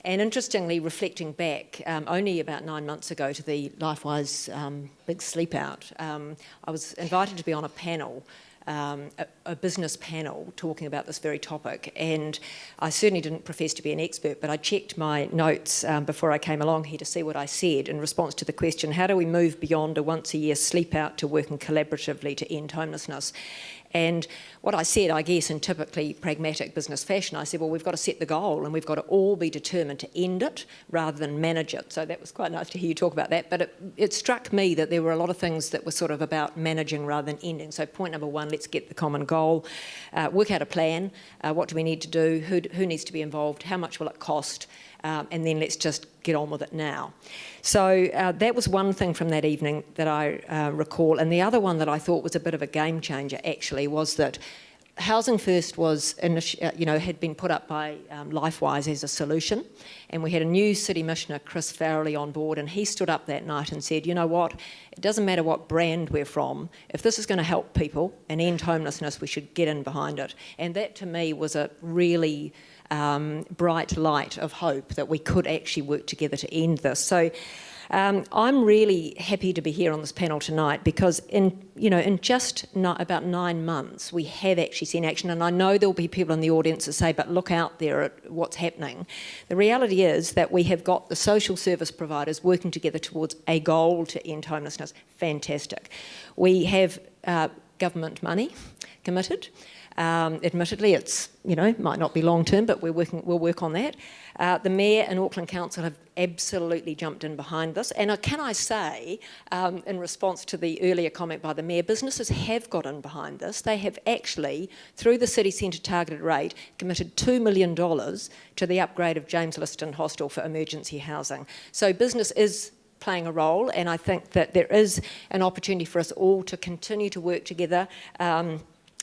And interestingly, reflecting back, only about 9 months ago to the LifeWise Big Sleep Out, I was invited to be on a panel, a business panel, talking about this very topic. And I certainly didn't profess to be an expert, but I checked my notes before I came along here to see what I said in response to the question, how do we move beyond a once-a-year sleep out to working collaboratively to end homelessness? And what I said, I guess, in typically pragmatic business fashion, I said, well, we've got to set the goal and we've got to all be determined to end it rather than manage it. So that was quite nice to hear you talk about that. But it struck me that there were a lot of things that were sort of about managing rather than ending. So point number one, let's get the common goal, work out a plan, what do we need to do, who needs to be involved, how much will it cost, and then let's just get on with it now. So that was one thing from that evening that I recall. And the other one that I thought was a bit of a game changer actually was that Housing First was, had been put up by LifeWise as a solution, and we had a new City Missioner, Chris Farrelly, on board, and he stood up that night and said, you know what, it doesn't matter what brand we're from, if this is going to help people and end homelessness, we should get in behind it. And that to me was a really bright light of hope that we could actually work together to end this. So I'm really happy to be here on this panel tonight because in just about 9 months we have actually seen action, and I know there'll be people in the audience that say, but look out there at what's happening. The reality is that we have got the social service providers working together towards a goal to end homelessness. Fantastic. We have government money committed. Admittedly, it's might not be long term, but we'll work on that. The Mayor and Auckland Council have absolutely jumped in behind this. And can I say, in response to the earlier comment by the Mayor, businesses have got in behind this. They have actually, through the city centre targeted rate, committed $2 million to the upgrade of James Liston Hostel for emergency housing. So business is playing a role, and I think that there is an opportunity for us all to continue to work together.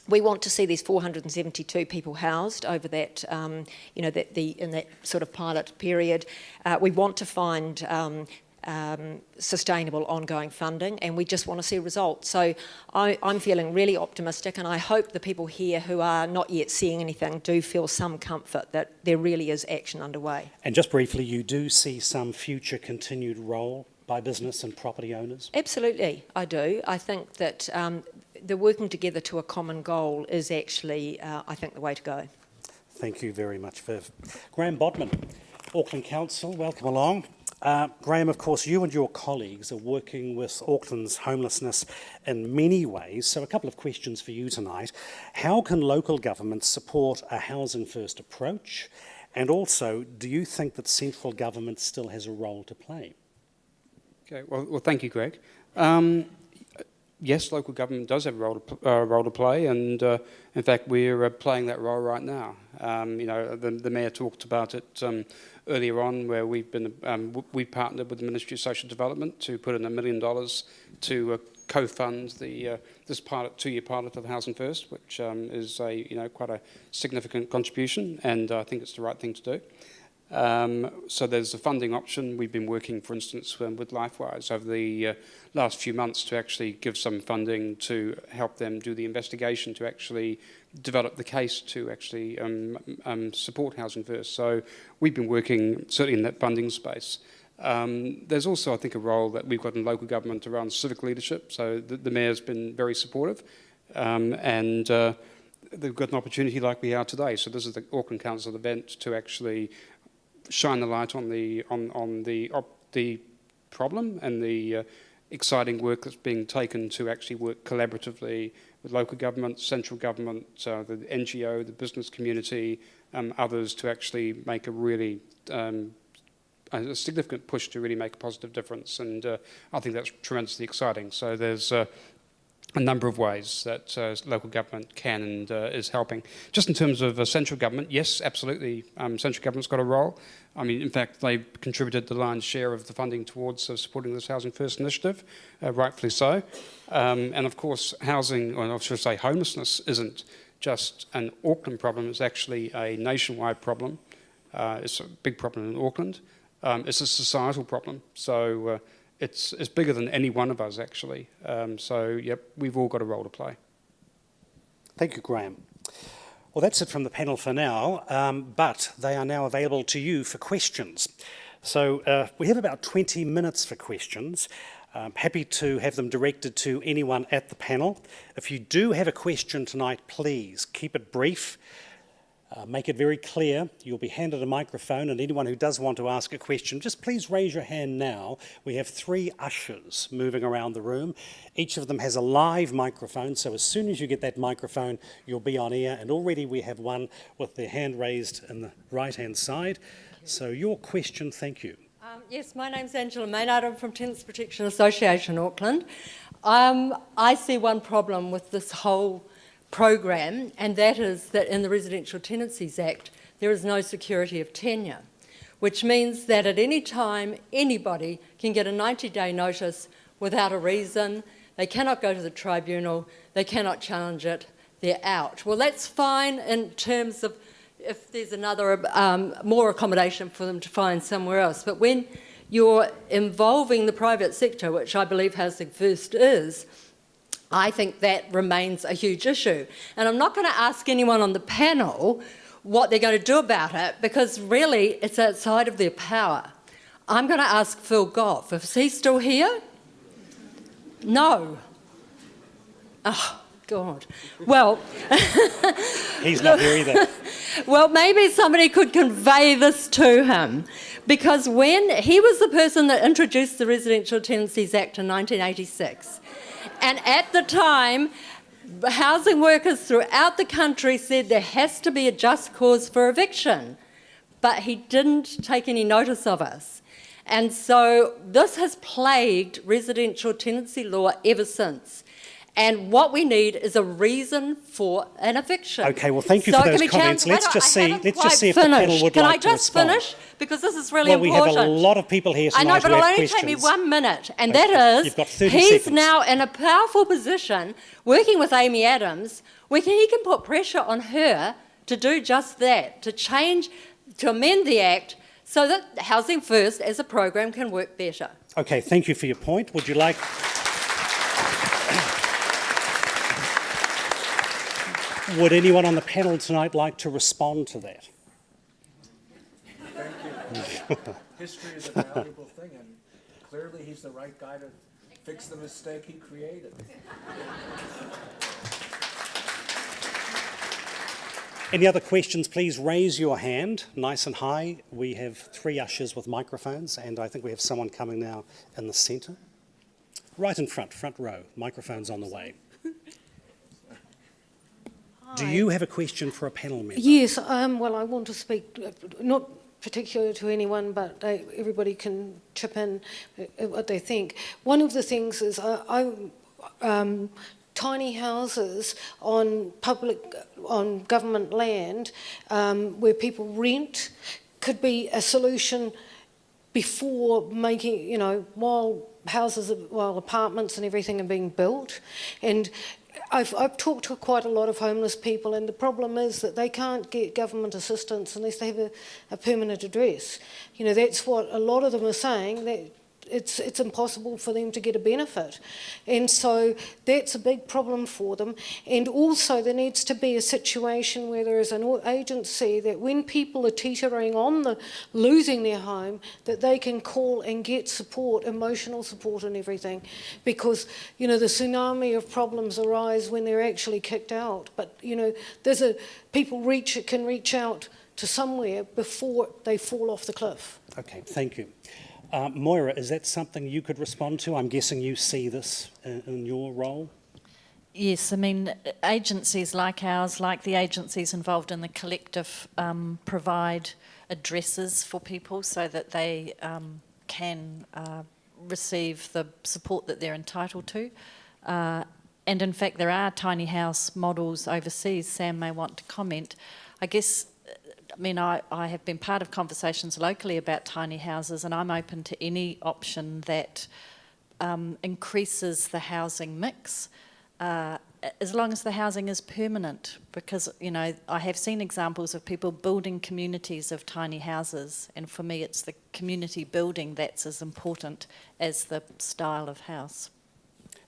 We want to see these 472 people housed over that, in that sort of pilot period. We want to find sustainable ongoing funding, and we just want to see results. So I'm feeling really optimistic, and I hope the people here who are not yet seeing anything do feel some comfort that there really is action underway. And just briefly, you do see some future continued role by business and property owners? Absolutely, I do. I think that the working together to a common goal is actually, I think, the way to go. Thank you very much, Viv. Graham Bodman, Auckland Council, welcome along. Graham, of course, you and your colleagues are working with Auckland's homelessness in many ways, so a couple of questions for you tonight. How can local governments support a housing first approach? And also, do you think that central government still has a role to play? Okay, well, thank you, Greg. Yes, local government does have a role to play, and in fact, we're playing that role right now. The Mayor talked about it earlier on, where we've partnered with the Ministry of Social Development to put in $1 million to co-fund this 2-year pilot of Housing First, which is quite a significant contribution, and I think it's the right thing to do. So there's a funding option. We've been working, for instance, with LifeWise over the last few months to actually give some funding to help them do the investigation to actually develop the case to actually support Housing First. So we've been working certainly in that funding space. There's also, I think, a role that we've got in local government around civic leadership. So the Mayor's been very supportive, and they've got an opportunity like we are today. So this is the Auckland Council event to actually shine the light on the problem and the exciting work that's being taken to actually work collaboratively with local government, central government, the NGO, the business community, others to actually make a really a significant push to really make a positive difference. And I think that's tremendously exciting. So there's a number of ways that local government can and is helping. Just in terms of central government, yes, absolutely, central government's got a role. I mean, in fact, they've contributed the lion's share of the funding towards supporting this Housing First initiative, rightfully so. And of course, housing, or I should say homelessness, isn't just an Auckland problem, it's actually a nationwide problem. It's a big problem in Auckland. It's a societal problem. So it's bigger than any one of us, actually. So, yep, we've all got a role to play. Thank you, Graham. Well, that's it from the panel for now, but they are now available to you for questions. So we have about 20 minutes for questions. I'm happy to have them directed to anyone at the panel. If you do have a question tonight, please keep it brief. Make it very clear. You'll be handed a microphone, and anyone who does want to ask a question, just please raise your hand now. We have 3 ushers moving around the room. Each of them has a live microphone, so as soon as you get that microphone, you'll be on air. And already we have one with their hand raised in the right-hand side. So your question, thank you. Yes, my name's Angela Maynard. I'm from Tenants Protection Association, Auckland. I see one problem with this whole program, and that is that in the Residential Tenancies Act there is no security of tenure, which means that at any time anybody can get a 90-day notice without a reason. They cannot go to the tribunal, they cannot challenge it, they're out. Well, that's fine in terms of if there's another more accommodation for them to find somewhere else, but when you're involving the private sector, which I believe Housing First is, I think that remains a huge issue. And I'm not going to ask anyone on the panel what they're going to do about it, because really it's outside of their power. I'm going to ask Phil Goff. Is he still here? No. Oh, God. Well, He's not here either. well, maybe somebody could convey this to him, because when he was the person that introduced the Residential Tenancies Act in 1986, and at the time, housing workers throughout the country said there has to be a just cause for eviction, but he didn't take any notice of us. And so this has plagued residential tenancy law ever since. And what we need is a reason for an eviction. Okay, well, thank you for those comments. Let's just see if the panel would Can like I to just respond. finish? Because this is really Well, we important. have a lot of people here I tonight know, but who it'll have only questions. take me 1 minute, and Okay, that is, you've got 30 he's seconds. now in a powerful position, working with Amy Adams, where he can put pressure on her to do just that, to change, to amend the Act so that Housing First as a program can work better. Okay, thank you for your point. Would you like... Would anyone on the panel tonight like to respond to that? Thank you. History is a valuable thing, and clearly he's the right guy to fix the mistake he created. Any other questions, please raise your hand, nice and high. We have 3 ushers with microphones, and I think we have someone coming now in the centre. Right in front row, microphone's on the way. Do you have a question for a panel member? Yes, well, I want to speak, not particular to anyone, but everybody can chip in what they think. One of the things is tiny houses on government land where people rent could be a solution before making, while apartments and everything are being built. And I've talked to quite a lot of homeless people, and the problem is that they can't get government assistance unless they have a permanent address. That's what a lot of them are saying, that it's impossible for them to get a benefit. And so that's a big problem for them. And also there needs to be a situation where there is an agency that when people are teetering on losing their home, that they can call and get support, emotional support and everything. Because, the tsunami of problems arise when they're actually kicked out. But, people can reach out to somewhere before they fall off the cliff. Okay, thank you. Moira, is that something you could respond to? I'm guessing you see this in your role? Yes, I mean, agencies like ours, like the agencies involved in the collective, provide addresses for people so that they can receive the support that they're entitled to. And in fact, there are tiny house models overseas. Sam may want to comment. I guess, I have been part of conversations locally about tiny houses, and I'm open to any option that increases the housing mix, as long as the housing is permanent. Because, I have seen examples of people building communities of tiny houses, and for me it's the community building that's as important as the style of house.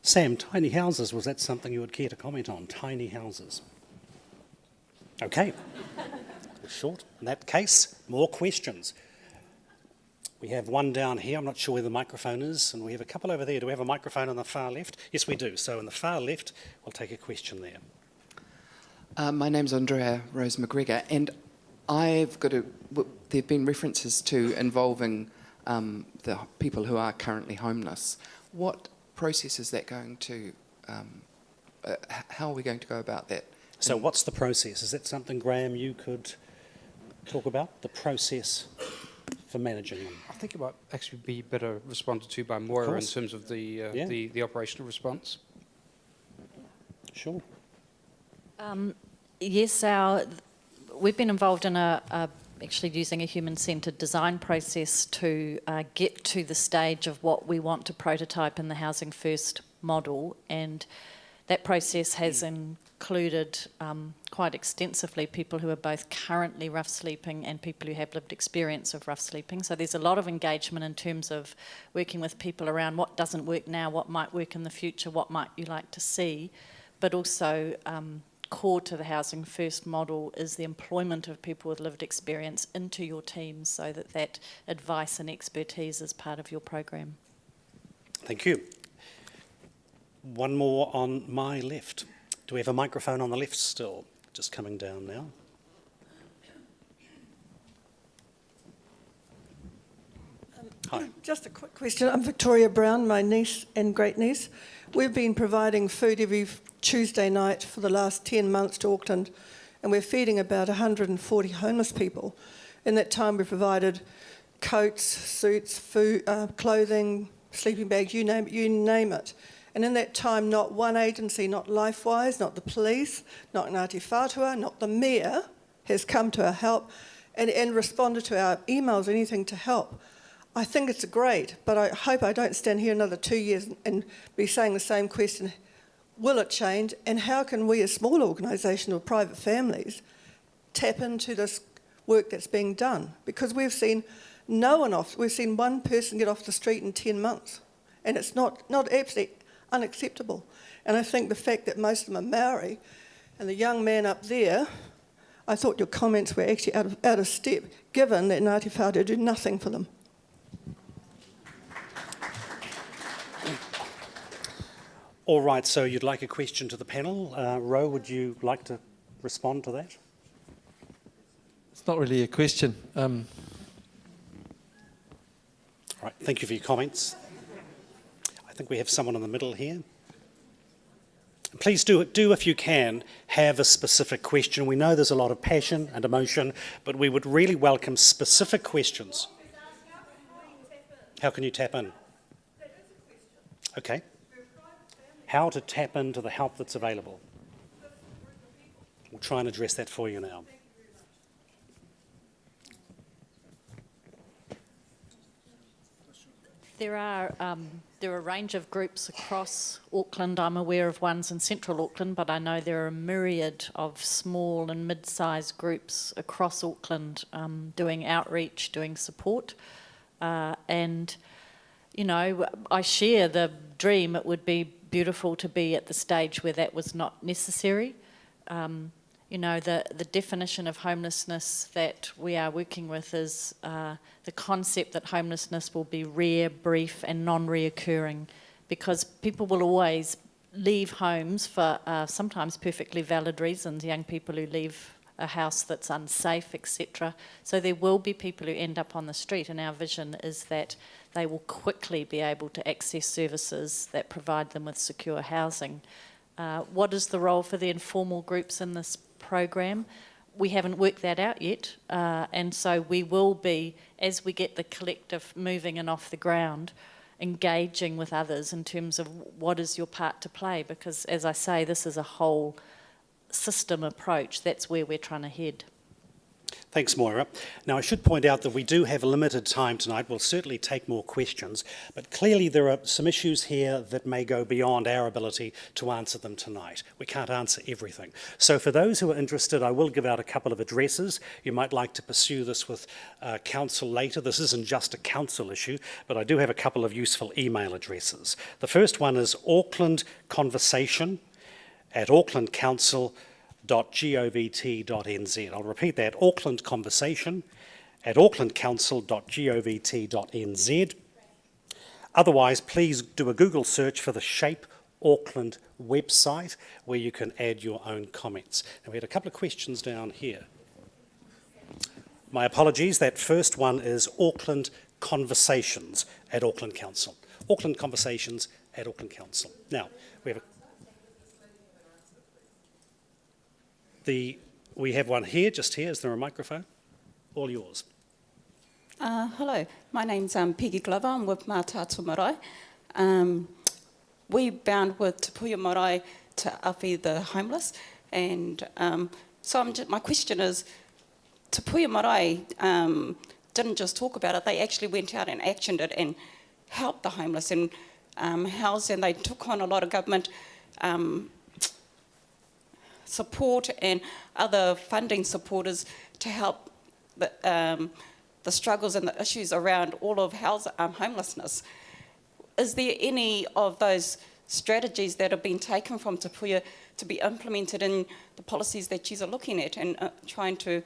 Sam, tiny houses, was that something you would care to comment on? Tiny houses. Okay. Short. In that case, more questions. We have one down here. I'm not sure where the microphone is, and we have a couple over there. Do we have a microphone on the far left? Yes, we do. So in the far left, we'll take a question there. My name's Andrea Rose McGregor, and there have been references to involving the people who are currently homeless. What process is that going to, how are we going to go about that? So what's the process? Is that something, Graham, you could talk about, the process for managing them? I think it might actually be better responded to by Moira in terms of the operational response. Sure. Yes, we've been involved in actually using a human-centred design process to get to the stage of what we want to prototype in the Housing First model, and that process has included quite extensively people who are both currently rough sleeping and people who have lived experience of rough sleeping. So there's a lot of engagement in terms of working with people around what doesn't work now, what might work in the future, what might you like to see, but also core to the Housing First model is the employment of people with lived experience into your teams so that that advice and expertise is part of your program. Thank you. One more on my left. Do we have a microphone on the left still? Just coming down now. Hi. Just a quick question. I'm Victoria Brown, my niece and great-niece. We've been providing food every Tuesday night for the last 10 months to Auckland, and we're feeding about 140 homeless people. In that time, we've provided coats, suits, food, clothing, sleeping bags, you name it. And in that time, not one agency, not LifeWise, not the police, not Ngāti Whātua, not the mayor has come to our help and responded to our emails, anything to help. I think it's great, but I hope I don't stand here another 2 years and be saying the same question. Will it change? And how can we, a small organisation or private families, tap into this work that's being done? Because we've seen no one off. We've seen one person get off the street in 10 months. And it's not absolutely unacceptable. And I think the fact that most of them are Maori, and the young man up there, I thought your comments were actually out of step, given that Ngāti Whātua do nothing for them. All right, so you'd like a question to the panel. Ro, would you like to respond to that? It's not really a question. All right, thank you for your comments. I think we have someone in the middle here. Please do, if you can, have a specific question. We know there's a lot of passion and emotion, but we would really welcome specific questions. How can you tap in? Okay. How to tap into the help that's available. We'll try and address that for you now. There are a range of groups across Auckland. I'm aware of ones in central Auckland, but I know there are a myriad of small and mid-sized groups across Auckland doing outreach, doing support. And, you know, I share the dream. It would be beautiful to be at the stage where that was not necessary. You know, the definition of homelessness that we are working with is the concept that homelessness will be rare, brief and non-reoccurring, because people will always leave homes for sometimes perfectly valid reasons, young people who leave a house that's unsafe, etc. So there will be people who end up on the street, and our vision is that they will quickly be able to access services that provide them with secure housing. What is the role for the informal groups in this program? We haven't worked that out yet, and so we will be, as we get the collective moving and off the ground, engaging with others in terms of what is your part to play, because as I say, this is a whole system approach. That's where we're trying to head. Thanks, Moira. Now, I should point out that we do have a limited time tonight. We'll certainly take more questions, but clearly there are some issues here that may go beyond our ability to answer them tonight. We can't answer everything. So for those who are interested, I will give out a couple of addresses. You might like to pursue this with council later. This isn't just a council issue, but I do have a couple of useful email addresses. The first one is aucklandconversation@aucklandcouncil.govt.nz. I'll repeat that, aucklandconversation@aucklandcouncil.govt.nz. Otherwise, please do a Google search for the Shape Auckland website, where you can add your own comments. Now, we had a couple of questions down here. My apologies, that first one is Auckland Conversations at Auckland Council. Auckland Conversations at Auckland Council. Now, we have one here, just here. Is there a microphone? All yours. Hello, my name's Peggy Glover. I'm with Mātātua Marae. We bound with Te Puia Marae to awhi the homeless, and so my question is, Te Puia Marae didn't just talk about it, they actually went out and actioned it and helped the homeless and housed, and they took on a lot of government support and other funding supporters to help the struggles and the issues around all of homelessness. Is there any of those strategies that have been taken from Te Puia to be implemented in the policies that you are looking at and trying to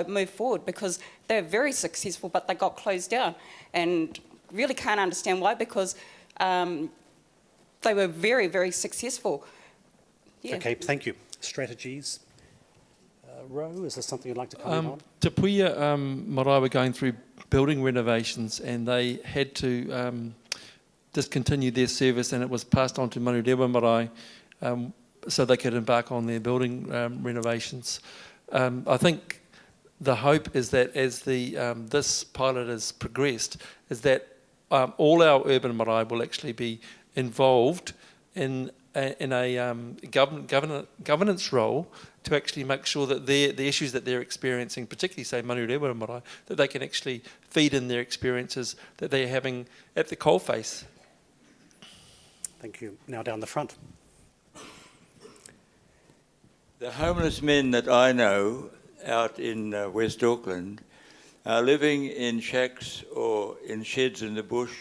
move forward, because they're very successful, but they got closed down, and really can't understand why, because they were very, very successful. Yeah. Okay, thank you. Strategies. Ro, is there something you'd like to comment on? Te Puia marae were going through building renovations, and they had to discontinue their service, and it was passed on to Manurewa marae so they could embark on their building renovations. I think the hope is that as this pilot has progressed, is that all our urban marae will actually be involved in a governance role to actually make sure that the issues that they're experiencing, particularly say Manurewa marae, that they can actually feed in their experiences that they're having at the coalface. Thank you. Now down the front. The homeless men that I know out in West Auckland are living in shacks or in sheds in the bush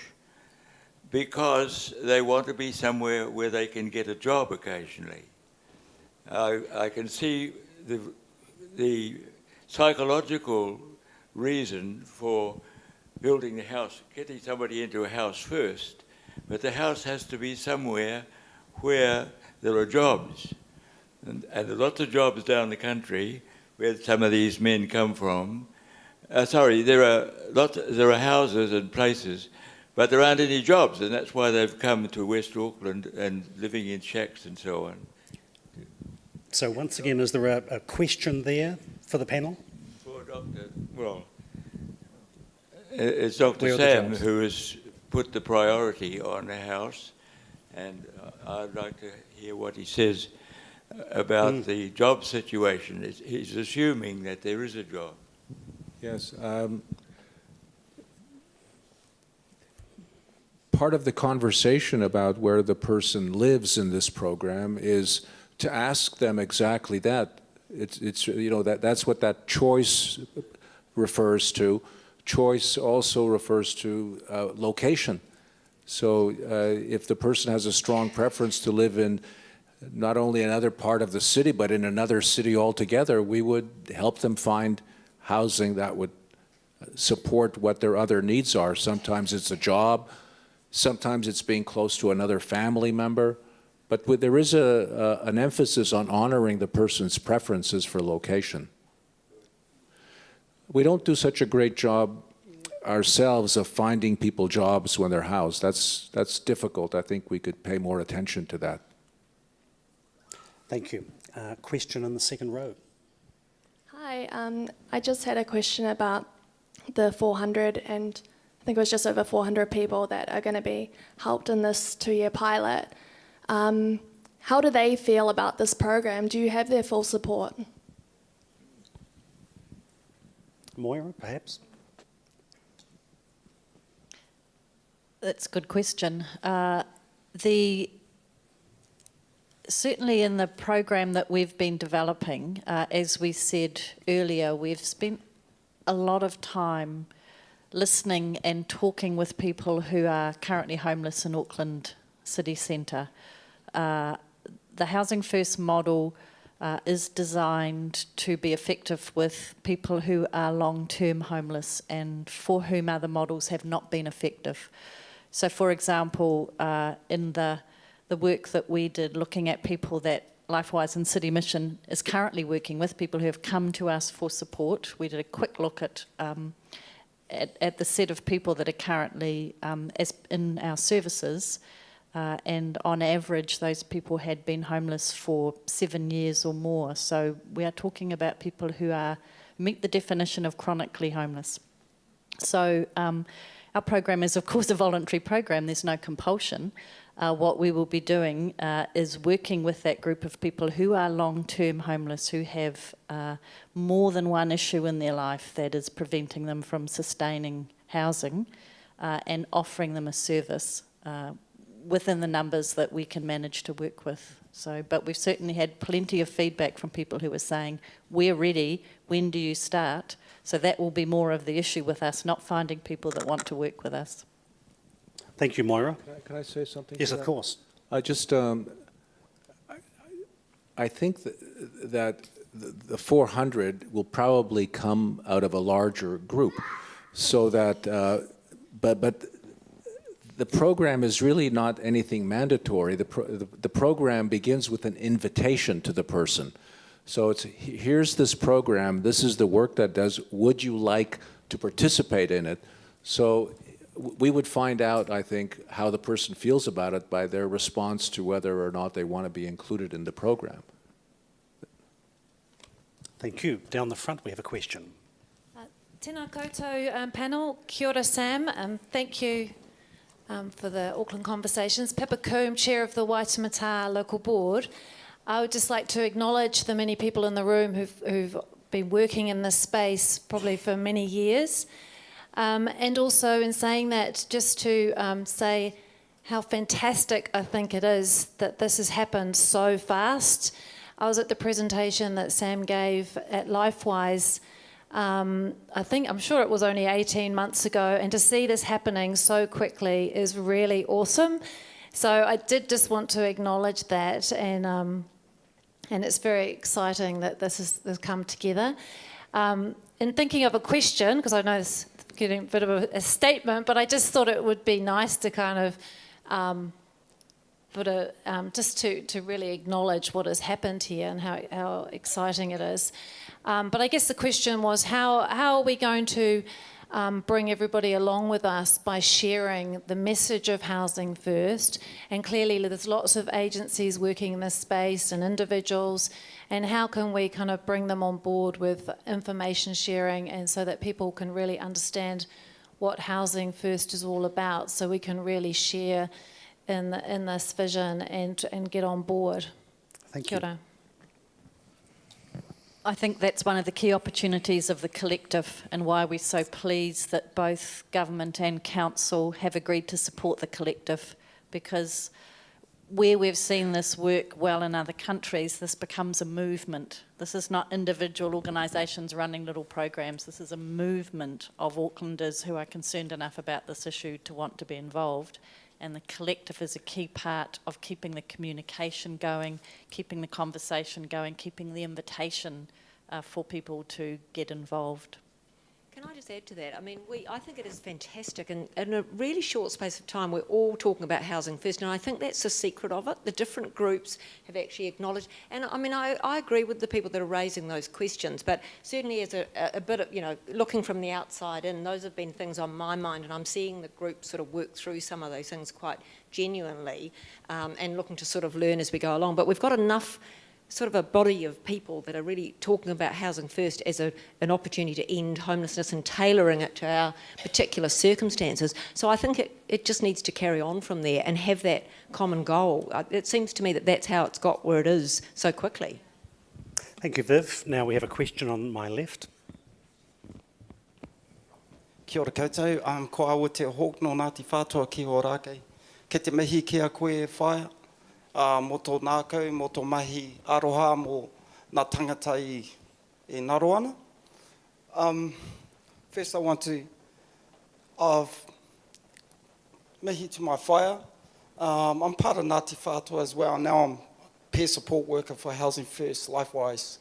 because they want to be somewhere where they can get a job occasionally. I can see the psychological reason for building a house, getting somebody into a house first, but the house has to be somewhere where there are jobs. And there are lots of jobs down the country where some of these men come from. There are houses and places, but there aren't any jobs, and that's why they've come to West Auckland and living in shacks and so on. So once again, is there a question there for the panel? For it's Dr. Where are the Sam jobs? who has put the priority on a house, and I'd like to hear what he says about the job situation. He's assuming that there is a job. Yes. Part of the conversation about where the person lives in this program is to ask them exactly that. That's what that choice refers to. Choice also refers to location. So if the person has a strong preference to live in not only another part of the city, but in another city altogether, we would help them find housing that would support what their other needs are. Sometimes it's a job, sometimes it's being close to another family member, but there is an emphasis on honoring the person's preferences for location. We don't do such a great job ourselves of finding people jobs when they're housed. That's difficult. I think we could pay more attention to that. Thank you. Question in the second row. Hi, I just had a question about the 400, and I think it was just over 400 people that are going to be helped in this 2-year pilot. How do they feel about this program? Do you have their full support? Moira, perhaps? That's a good question. Certainly in the program that we've been developing, as we said earlier, we've spent a lot of time listening and talking with people who are currently homeless in Auckland city centre. The Housing First model is designed to be effective with people who are long-term homeless and for whom other models have not been effective. So, for example, in the work that we did looking at people that LifeWise and City Mission is currently working with, people who have come to us for support. We did a quick look at the set of people that are currently in our services, and on average those people had been homeless for 7 years or more. So we are talking about people who meet the definition of chronically homeless. So our program is of course a voluntary program, there's no compulsion. What we will be doing is working with that group of people who are long-term homeless, who have more than one issue in their life that is preventing them from sustaining housing, and offering them a service within the numbers that we can manage to work with. So, but we've certainly had plenty of feedback from people who are saying, we're ready, when do you start? So that will be more of the issue with us, not finding people that want to work with us. Thank you, Moira. Can I say something? Yes, to of that? course. I think that the 400 will probably come out of a larger group, so that, but the program is really not anything mandatory. The program begins with an invitation to the person. So it's, here's this program, this is the work that does, would you like to participate in it? So we would find out, I think, how the person feels about it by their response to whether or not they want to be included in the program. Thank you. Down the front, we have a question. Tēnā koutou panel, kia ora Sam, thank you for the Auckland Conversations. Pippa Coombe, Chair of the Waitemata Local Board. I would just like to acknowledge the many people in the room who've been working in this space probably for many years. And also in saying that, just to say how fantastic I think it is that this has happened so fast. I was at the presentation that Sam gave at LifeWise, I'm sure it was only 18 months ago, and to see this happening so quickly is really awesome. So I did just want to acknowledge that, and it's very exciting that this has come together. In thinking of a question, because I know it's getting a bit of a statement, but I just thought it would be nice to kind of just to really acknowledge what has happened here and how exciting it is. But I guess the question was, how are we going to bring everybody along with us by sharing the message of Housing First? And clearly there's lots of agencies working in this space and individuals, and how can we kind of bring them on board with information sharing, and so that people can really understand what Housing First is all about, so we can really share in this vision and get on board. Thank you. Kia ora. I think that's one of the key opportunities of the collective, and why we're so pleased that both government and council have agreed to support the collective, because where we've seen this work well in other countries, this becomes a movement. This is not individual organisations running little programs. This is a movement of Aucklanders who are concerned enough about this issue to want to be involved. And the collective is a key part of keeping the communication going, keeping the conversation going, keeping the invitation for people to get involved. Can I just add to that? I mean, I think it is fantastic, and in a really short space of time we're all talking about Housing First, and I think that's the secret of it. The different groups have actually acknowledged, and I mean, I agree with the people that are raising those questions, but certainly as a bit of, you know, looking from the outside in, those have been things on my mind, and I'm seeing the group sort of work through some of those things quite genuinely, and looking to sort of learn as we go along. But we've got enough sort of a body of people that are really talking about Housing First as an opportunity to end homelessness and tailoring it to our particular circumstances. So I think it just needs to carry on from there and have that common goal. It seems to me that that's how it's got where it is so quickly. Thank you, Viv. Now we have a question on my left. Kia ora koutou, ko aua te hawk no Ngāti Whātua ki o rākei. Ke te mihi ki a koe e whaia. Mō tō nākau, mō tō mahi aroha, mō nā tangata i Naroana. First I want to mihi to my whaia. I'm part of Ngāti Whātua as well. Now I'm peer support worker for Housing First, LifeWise.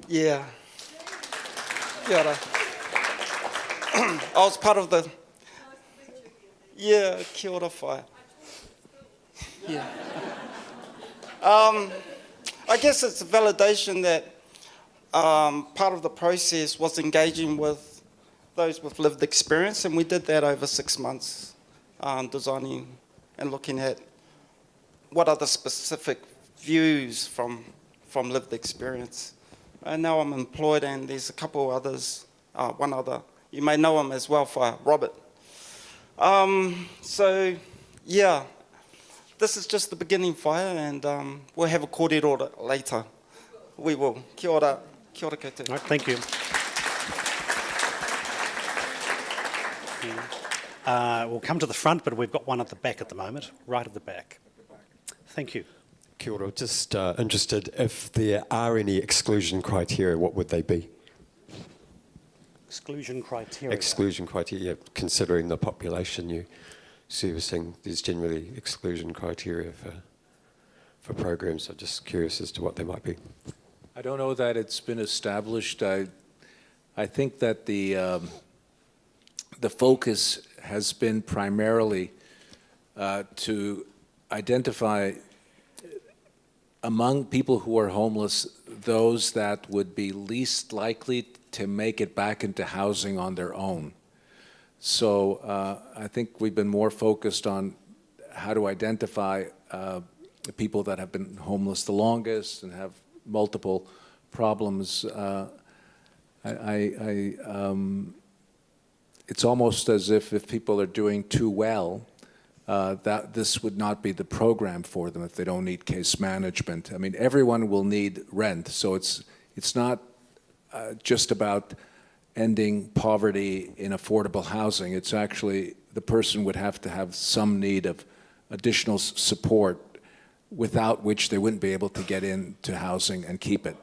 Yeah. Kia ora. I was part of the... Yeah, kia ora whaia. Yeah. I guess it's a validation that part of the process was engaging with those with lived experience, and we did that over 6 months, designing and looking at what are the specific views from lived experience. And now I'm employed, and there's a couple others, one other, you may know him as well, for Robert. So, yeah. This is just the beginning fire, and we'll have a kōrero later. We will. Kia ora. Kia ora koutou. Right, thank you. We'll come to the front, but we've got one at the back at the moment, right at the back. Thank you. Kia ora. Just interested, if there are any exclusion criteria, what would they be? Exclusion criteria. Exclusion criteria, considering the population you servicing, there's generally exclusion criteria for programs. I'm just curious as to what they might be. I don't know that it's been established. I think that the focus has been primarily to identify among people who are homeless those that would be least likely to make it back into housing on their own. So I think we've been more focused on how to identify the people that have been homeless the longest and have multiple problems. It's almost as if people are doing too well, that this would not be the program for them if they don't need case management. I mean, everyone will need rent, so it's not just about ending poverty in affordable housing. It's actually the person would have to have some need of additional support, without which they wouldn't be able to get into housing and keep it.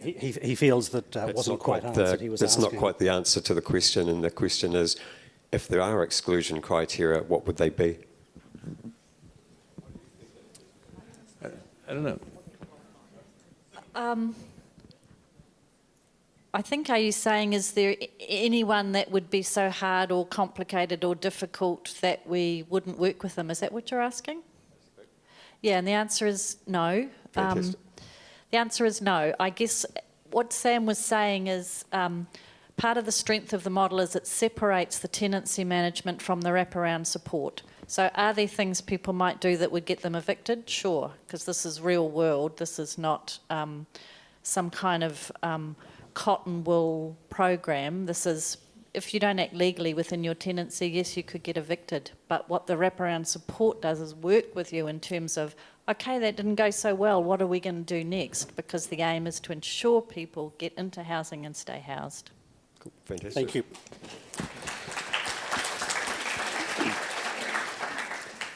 He feels that wasn't quite answered. He was That's asking. not quite the answer to the question, and the question is, if there are exclusion criteria, what would they be? I don't know. I think, are you saying, is there anyone that would be so hard or complicated or difficult that we wouldn't work with them? Is that what you're asking? Yeah, and the answer is no. The answer is no. I guess what Sam was saying is part of the strength of the model is it separates the tenancy management from the wraparound support. So are there things people might do that would get them evicted? Sure, because this is real world. This is not some kind of cotton wool program. This is, if you don't act legally within your tenancy, yes, you could get evicted. But what the wraparound support does is work with you in terms of, okay, that didn't go so well, what are we going to do next? Because the aim is to ensure people get into housing and stay housed. Cool. Fantastic. Thank you.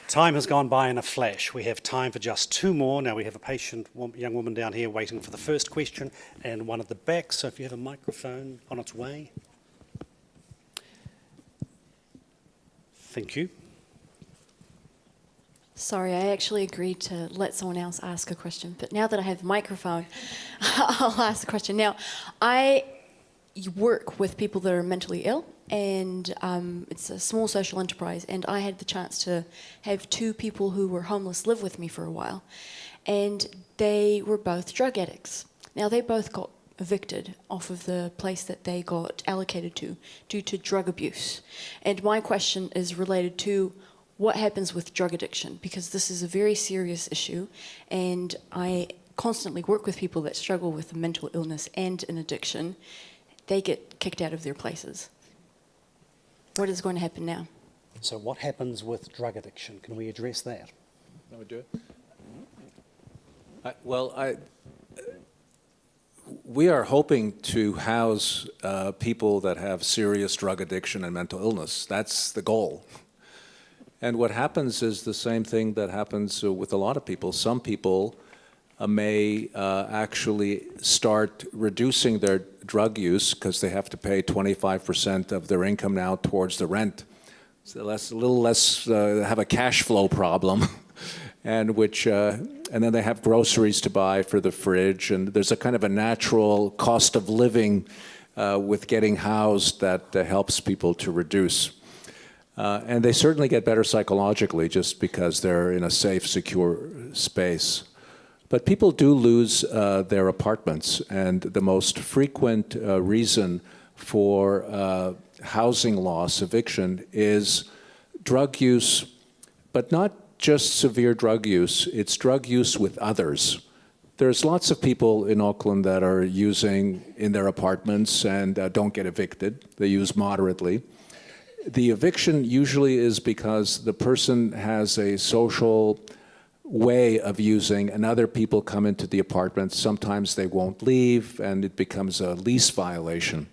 Time has gone by in a flash. We have time for just two more. Now we have a patient young woman down here waiting for the first question and one at the back. So if you have a microphone on its way. Thank you. Sorry, I actually agreed to let someone else ask a question, but now that I have the microphone, I'll ask the question. Now, I work with people that are mentally ill, and it's a small social enterprise, and I had the chance to have two people who were homeless live with me for a while, and they were both drug addicts. Now, they both got evicted off of the place that they got allocated to due to drug abuse. And my question is related to what happens with drug addiction, because this is a very serious issue, and I constantly work with people that struggle with a mental illness and an addiction. They get kicked out of their places. What is going to happen now? So what happens with drug addiction? Can we address that? Can we do it? We are hoping to house people that have serious drug addiction and mental illness. That's the goal. And what happens is the same thing that happens with a lot of people. Some people may actually start reducing their drug use because they have to pay 25% of their income now towards the rent. So a little less have a cash flow problem, and then they have groceries to buy for the fridge, and there's a kind of a natural cost of living with getting housed that helps people to reduce. And they certainly get better psychologically just because they're in a safe, secure space. But people do lose their apartments, and the most frequent reason for housing loss, eviction, is drug use, but not just severe drug use, it's drug use with others. There's lots of people in Auckland that are using in their apartments and don't get evicted. They use moderately. The eviction usually is because the person has a social way of using, and other people come into the apartment. Sometimes they won't leave, and it becomes a lease violation.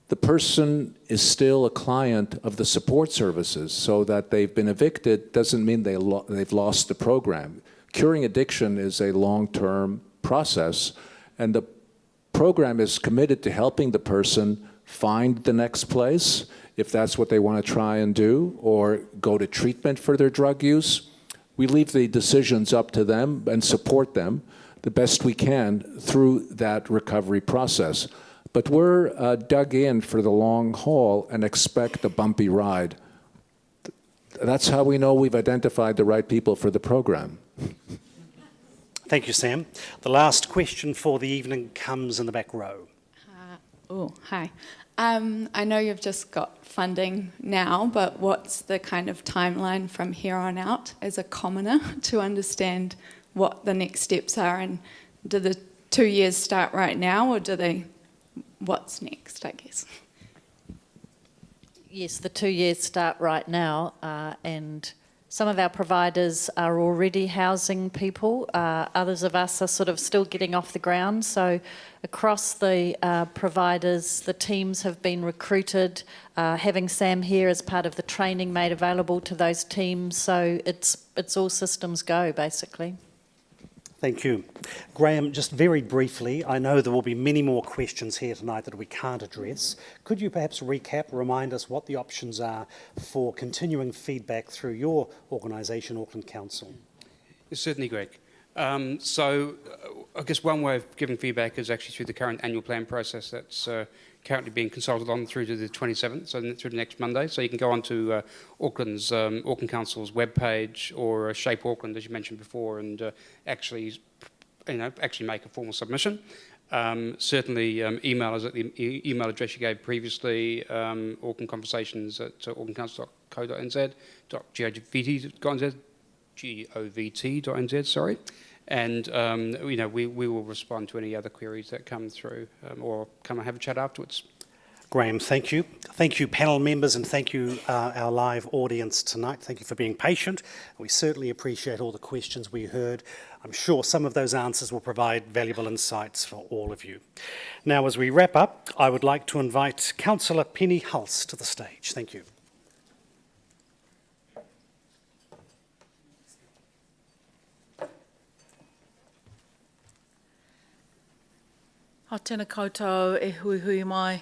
The person is still a client of the support services, so that they've been evicted doesn't mean they've lost the program. Curing addiction is a long-term process, and the program is committed to helping the person find the next place, if that's what they want to try and do, or go to treatment for their drug use. We leave the decisions up to them and support them the best we can through that recovery process. But we're dug in for the long haul and expect a bumpy ride. That's how we know we've identified the right people for the program. Thank you, Sam. The last question for the evening comes in the back row. Hi. I know you've just got funding now, but what's the kind of timeline from here on out as a commoner to understand what the next steps are? And do the 2 years start right now, or do they, what's next, I guess? Yes, the 2 years start right now, and some of our providers are already housing people. Others of us are sort of still getting off the ground. So across the providers, the teams have been recruited, having Sam here as part of the training made available to those teams. So it's all systems go, basically. Thank you. Graham, just very briefly, I know there will be many more questions here tonight that we can't address. Could you perhaps recap, remind us what the options are for continuing feedback through your organisation, Auckland Council? Certainly, Greg. I guess one way of giving feedback is actually through the current annual plan process that's currently being consulted on through to the 27th, so through to next Monday. So you can go onto Auckland Council's webpage or Shape Auckland, as you mentioned before, and actually make a formal submission. Certainly, email us at the email address you gave previously, aucklandconversations@aucklandcouncil.co.nz, govt.nz, sorry. And we will respond to any other queries that come through, or come and have a chat afterwards. Graham, thank you. Thank you, panel members, and thank you, our live audience tonight. Thank you for being patient. We certainly appreciate all the questions we heard. I'm sure some of those answers will provide valuable insights for all of you. Now, as we wrap up, I would like to invite Councillor Penny Hulse to the stage. Thank you. Tēnā koutou e hui hui mai.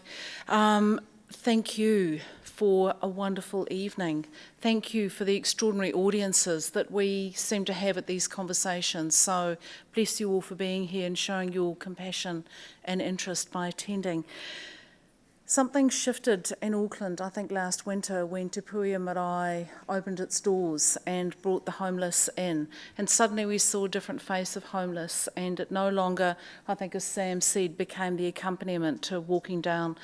Thank you for a wonderful evening. Thank you for the extraordinary audiences that we seem to have at these conversations. So bless you all for being here and showing your compassion and interest by attending. Something shifted in Auckland, I think last winter, when Te Puia Marae opened its doors and brought the homeless in. And suddenly we saw a different face of homeless, and it no longer, I think as Sam said, became the accompaniment to walking down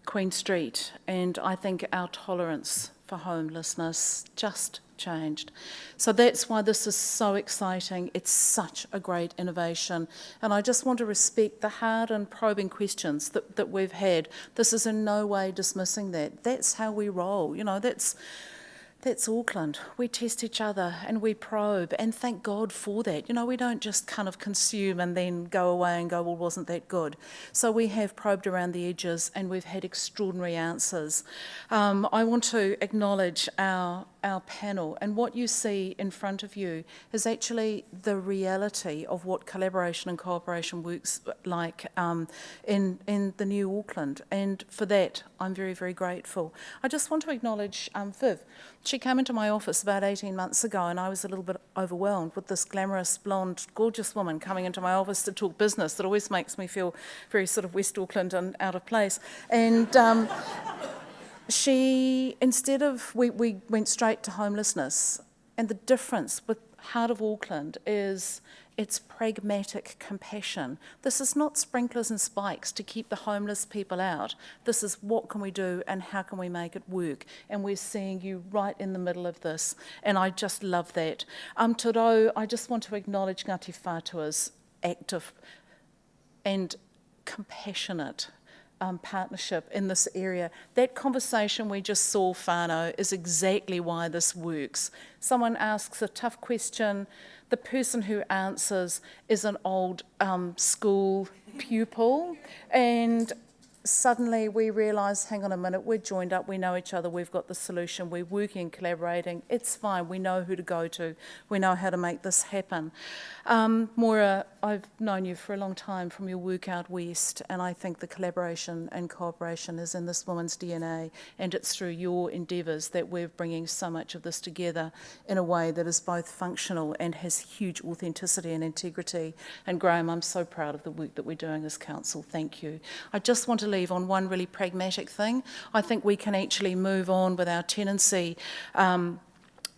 Queen Street. And I think our tolerance for homelessness just changed. So that's why this is so exciting. It's such a great innovation. And I just want to respect the hard and probing questions that we've had. This is in no way dismissing that. That's how we roll. That's Auckland. We test each other and we probe, and thank God for that. We don't just kind of consume and then go away and go, well, wasn't that good? So we have probed around the edges and we've had extraordinary answers. I want to acknowledge our panel, and what you see in front of you is actually the reality of what collaboration and cooperation works like in the new Auckland, and for that I'm very, very grateful. I just want to acknowledge Viv. She came into my office about 18 months ago, and I was a little bit overwhelmed with this glamorous, blonde, gorgeous woman coming into my office to talk business. That always makes me feel very sort of West Auckland and out of place. And we went straight to homelessness, and the difference with Heart of Auckland is its pragmatic compassion. This is not sprinklers and spikes to keep the homeless people out. This is what can we do and how can we make it work? And we're seeing you right in the middle of this, and I just love that. Te Rau, I just want to acknowledge Ngāti Whātua's active and compassionate partnership in this area. That conversation we just saw, whānau, is exactly why this works. Someone asks a tough question, the person who answers is an old school pupil, and suddenly we realise, hang on a minute, we're joined up, we know each other, we've got the solution, we're working, collaborating, it's fine, we know who to go to, we know how to make this happen. Moira, I've known you for a long time from your work out west, and I think the collaboration and cooperation is in this woman's DNA, and it's through your endeavours that we're bringing so much of this together in a way that is both functional and has huge authenticity and integrity. And Graham, I'm so proud of the work that we're doing as council. Thank you. I just want to leave on one really pragmatic thing. I think we can actually move on with our tenancy.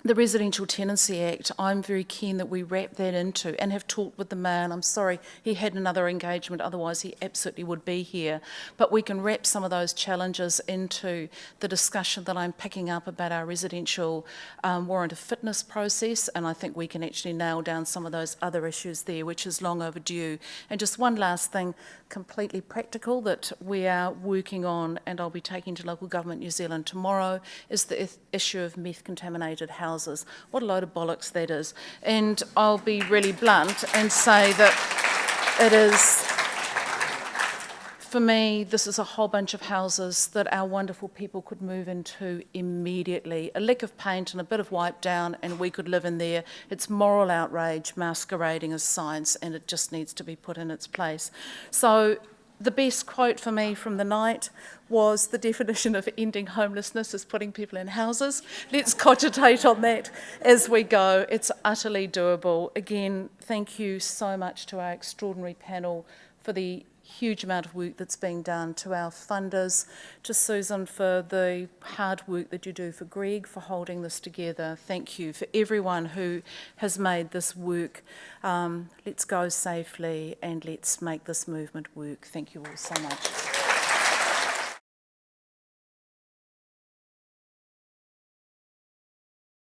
The Residential Tenancy Act, I'm very keen that we wrap that into, and have talked with the mayor, and I'm sorry he had another engagement, otherwise he absolutely would be here, but we can wrap some of those challenges into the discussion that I'm picking up about our residential warrant of fitness process, and I think we can actually nail down some of those other issues there, which is long overdue. And just one last thing, completely practical, that we are working on, and I'll be taking to Local Government New Zealand tomorrow, is the issue of meth-contaminated houses. What a load of bollocks that is. And I'll be really blunt and say that it is, for me, this is a whole bunch of houses that our wonderful people could move into immediately. A lick of paint and a bit of wipe down and we could live in there. It's moral outrage masquerading as science, and it just needs to be put in its place. So the best quote for me from the night was the definition of ending homelessness is putting people in houses. Let's cogitate on that as we go. It's utterly doable. Again, thank you so much to our extraordinary panel for the huge amount of work that's being done, to our funders, to Susan for the hard work that you do, for Greg for holding this together. Thank you for everyone who has made this work. Let's go safely and let's make this movement work. Thank you all so much.